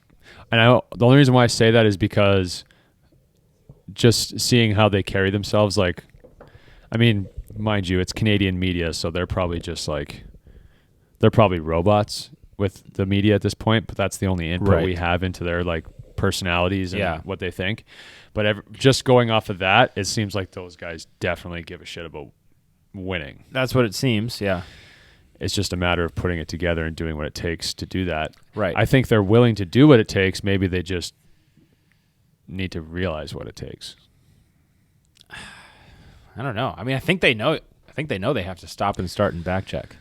And the only reason why I say that is because just seeing how they carry themselves, like, I mean, mind you, it's Canadian media, so they're probably just like, they're probably robots with the media at this point, but that's the only input we have into their like personalities and what they think. But just going off of that, it seems like those guys definitely give a shit about winning. That's what it seems, yeah. It's just a matter of putting it together and doing what it takes to do that. Right. I think they're willing to do what it takes. Maybe they just need to realize what it takes. I don't know. I mean, I think they know they have to stop and start and back check.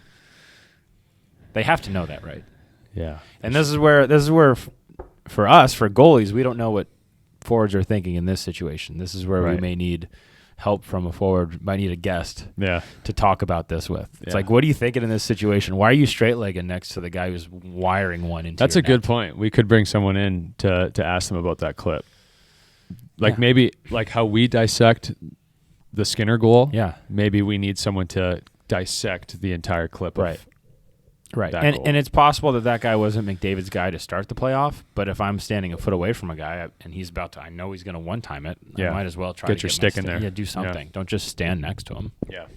They have to know that, right? Yeah. And this is where for us, for goalies, we don't know what forwards are thinking in this situation. This is where we may need help from a forward, might need a guest to talk about this with. It's like, what are you thinking in this situation? Why are you straight-legged next to the guy who's wiring one into That's your a good net? point. We could bring someone in to ask them about that clip. Like maybe like how we dissect the Skinner goal. Yeah. Maybe we need someone to dissect the entire clip of Right. that goal. And it's possible that guy wasn't McDavid's guy to start the playoff, but if I'm standing a foot away from a guy and he's I know he's going to one-time it, I might as well try get to your stick in there. Yeah, do something. Don't just stand next to him. Yeah.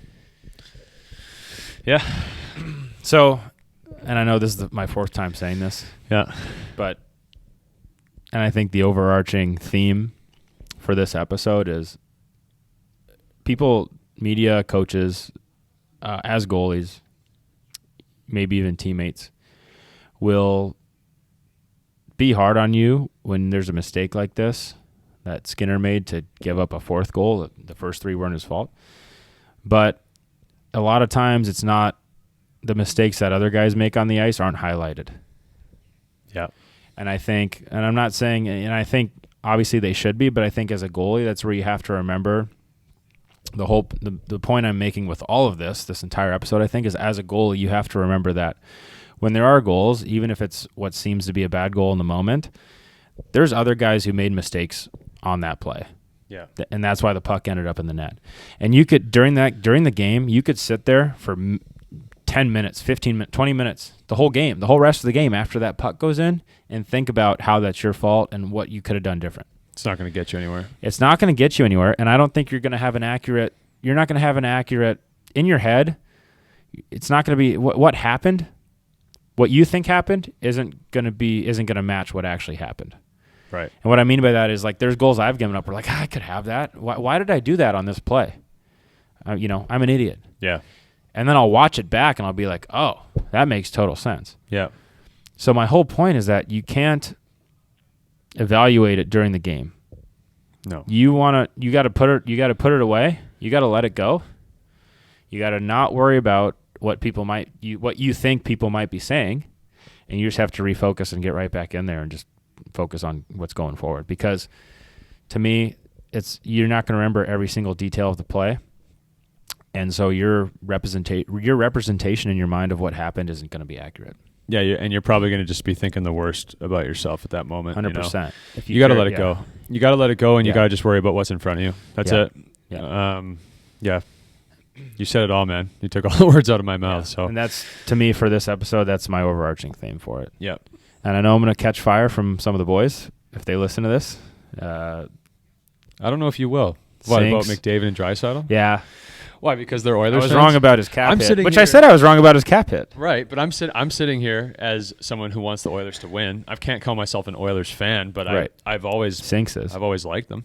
Yeah. So, and I know this is my 4th time saying this. Yeah. But, and I think the overarching theme for this episode is people, media, coaches, as goalies, maybe even teammates, will be hard on you when there's a mistake like this that Skinner made to give up a fourth goal. The first three weren't his fault. But a lot of times it's not the mistakes that other guys make on the ice aren't highlighted. Yeah. And I think, and I'm not saying, and I think obviously they should be, but I think as a goalie, that's where you have to remember the point I'm making with all of this entire episode, I think, is as a goalie, you have to remember that when there are goals, even if it's what seems to be a bad goal in the moment, there's other guys who made mistakes on that play. Yeah. And that's why the puck ended up in the net. And you could, during the game, you could sit there for 10 minutes, 15 minutes, 20 minutes, the whole game, the whole rest of the game after that puck goes in, and think about how that's your fault and what you could have done different. It's not going to get you anywhere. It's not going to get you anywhere, and I don't think you're not going to have an accurate, in your head, it's not going to be, what happened, what you think happened isn't going to match what actually happened. Right. And what I mean by that is, like, there's goals I've given up where, like, I could have that. Why did I do that on this play? I'm an idiot. Yeah. And then I'll watch it back and I'll be like, oh, that makes total sense. Yeah. So my whole point is that you can't evaluate it during the game. No. You got to put it away. You got to let it go. You got to not worry about what you think people might be saying, and you just have to refocus and get right back in there and just focus on what's going forward. Because to me, you're not going to remember every single detail of the play. And so your representation in your mind of what happened isn't going to be accurate. Yeah, and you're probably going to just be thinking the worst about yourself at that moment. 100%. You got to let it go. You got to let it go, and you got to just worry about what's in front of you. That's it. Yeah. Yeah. You said it all, man. You took all the words out of my mouth. So, and that's, to me, for this episode, that's my overarching theme for it. Yeah. And I know I'm going to catch fire from some of the boys if they listen to this. I don't know if you will. What, about McDavid and Draisaitl? Yeah. Why? Because they're Oilers fans? I was wrong about his cap hit, which here, I said I was wrong about his cap hit. Right, but I'm sitting here as someone who wants the Oilers to win. I can't call myself an Oilers fan, but right. I've always liked them,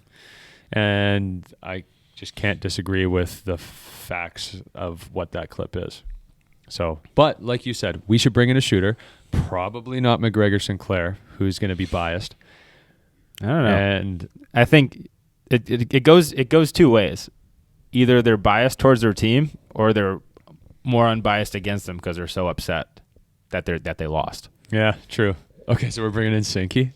and I just can't disagree with the facts of what that clip is. So, but like you said, we should bring in a shooter, probably not McGregor Sinclair, who's going to be biased. I don't know, and I think it goes two ways. Either they're biased towards their team, or they're more unbiased against them because they're so upset that they lost. Yeah, true. Okay, so we're bringing in Sinky.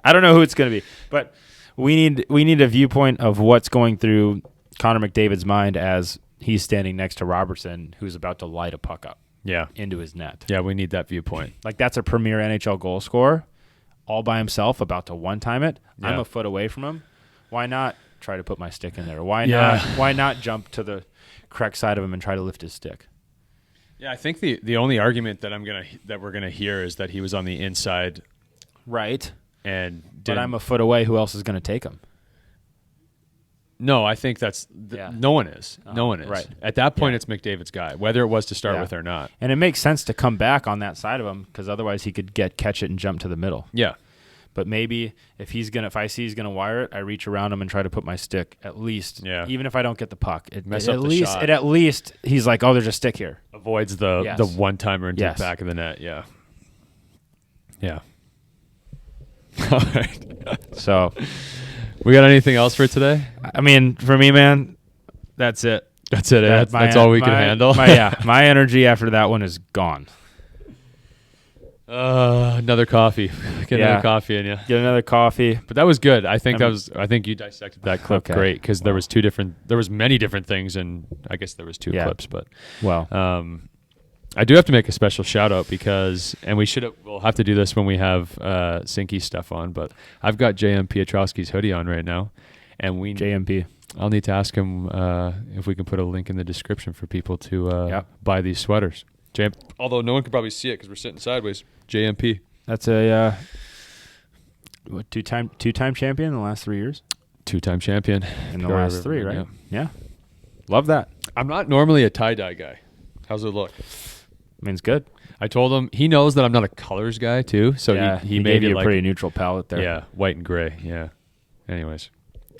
I don't know who it's going to be, but we need a viewpoint of what's going through Connor McDavid's mind as he's standing next to Robertson, who's about to light a puck up. Yeah, into his net. Yeah, we need that viewpoint. Like, that's a premier NHL goal scorer, all by himself, about to one-time it. Yeah. I'm a foot away from him. Why not try to put my stick in there? Why not jump to the correct side of him and try to lift his stick? Yeah, I think the only argument that we're gonna hear is that he was on the inside, right? But I'm a foot away. Who else is going to take him? No, I think no one is. No one is. Right. At that point, it's McDavid's guy, whether it was to start with or not. And it makes sense to come back on that side of him because otherwise he could catch it and jump to the middle. Yeah. But maybe if I see he's gonna wire it, I reach around him and try to put my stick at least. Yeah. Even if I don't get the puck, at least he's like, oh, there's a stick here. Avoids the one timer into the back of the net. Yeah. Yeah. All right. So, we got anything else for today? I mean, for me, man, that's it. That's it. That's all we can handle. My energy after that one is gone. Another coffee. Get another coffee in you. Get another coffee. But that was good. I think you dissected that clip great because there was many different things, and I guess there was two clips. But I do have to make a special shout out because, and we'll have to do this when we have Sinky stuff on. But I've got JM Piotrowski's hoodie on right now, and JMP. I'll need to ask him if we can put a link in the description for people to buy these sweaters. Although no one can probably see it because we're sitting sideways. JMP. That's a two-time champion in the last 3 years. Two-time champion in the last 3, right? Yeah. Love that. I'm not normally a tie-dye guy. How's it look? I mean, it's good. I told him he knows that I'm not a colors guy too, so he made you a pretty neutral palette there. Yeah, white and gray. Yeah. Anyways,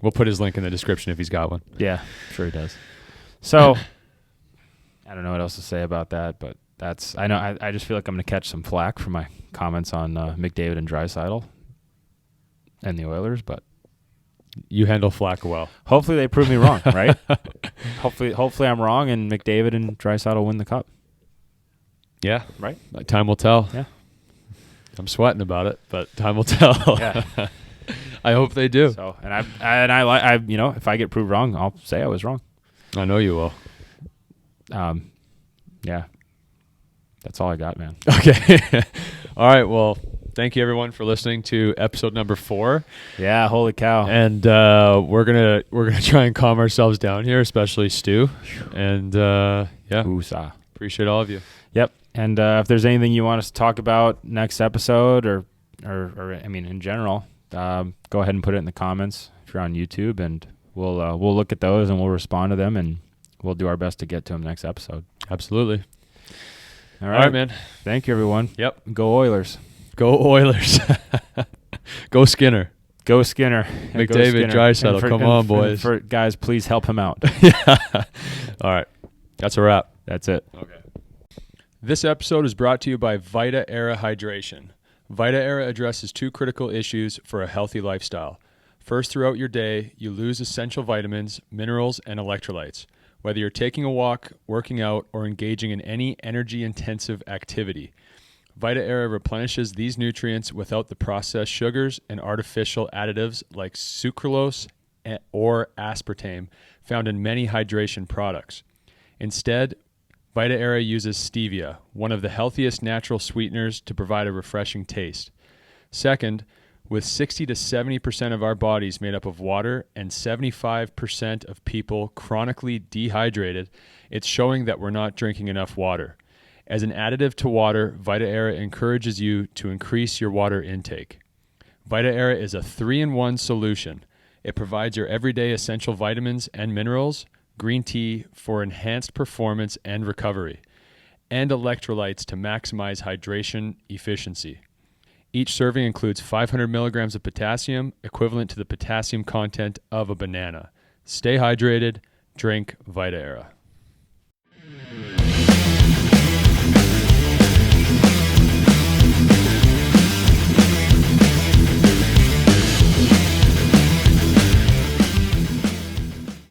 We'll put his link in the description if he's got one. Yeah, sure he does. So I don't know what else to say about that, but I just feel like I'm going to catch some flack for my comments on McDavid and Draisaitl and the Oilers, but You handle flack well. hopefully they prove me wrong, right? Hopefully I'm wrong and McDavid and Draisaitl win the cup. Yeah. Right? Time will tell. Yeah. I'm sweating about it, but time will tell. Yeah. I hope they do. So, I if I get proved wrong, I'll say I was wrong. I know you will. Yeah. That's all I got, man. Okay. All right. Well, thank you everyone for listening to episode number 4. Yeah, holy cow. And we're gonna try and calm ourselves down here, especially Stu. And yeah, Woosah. appreciate all of you. Yep. And if there's anything you want us to talk about next episode or I mean in general, go ahead and put it in the comments if you're on YouTube, and we'll look at those and we'll respond to them, and we'll do our best to get to them next episode. Absolutely. All All right, man. Thank you, everyone. Yep. Go Oilers. Go Oilers. Go Skinner. Go Skinner. McDavid, Draisaitl. Come on, boys. Guys, please help him out. Yeah. All right. That's a wrap. That's it. Okay. This episode is brought to you by Vita Era Hydration. Vita Era addresses 2 critical issues for a healthy lifestyle. First, throughout your day, you lose essential vitamins, minerals, and electrolytes. Whether you're taking a walk, working out, or engaging in any energy-intensive activity, Vita Era replenishes these nutrients without the processed sugars and artificial additives like sucralose or aspartame found in many hydration products. Instead, Vita Era uses stevia, one of the healthiest natural sweeteners, to provide a refreshing taste. Second, with 60 to 70% of our bodies made up of water and 75% of people chronically dehydrated, it's showing that we're not drinking enough water. As an additive to water, Vita Era encourages you to increase your water intake. Vita Era is a 3-in-1 solution. It provides your everyday essential vitamins and minerals, green tea for enhanced performance and recovery, and electrolytes to maximize hydration efficiency. Each serving includes 500 milligrams of potassium, equivalent to the potassium content of a banana. Stay hydrated. Drink Vita Era.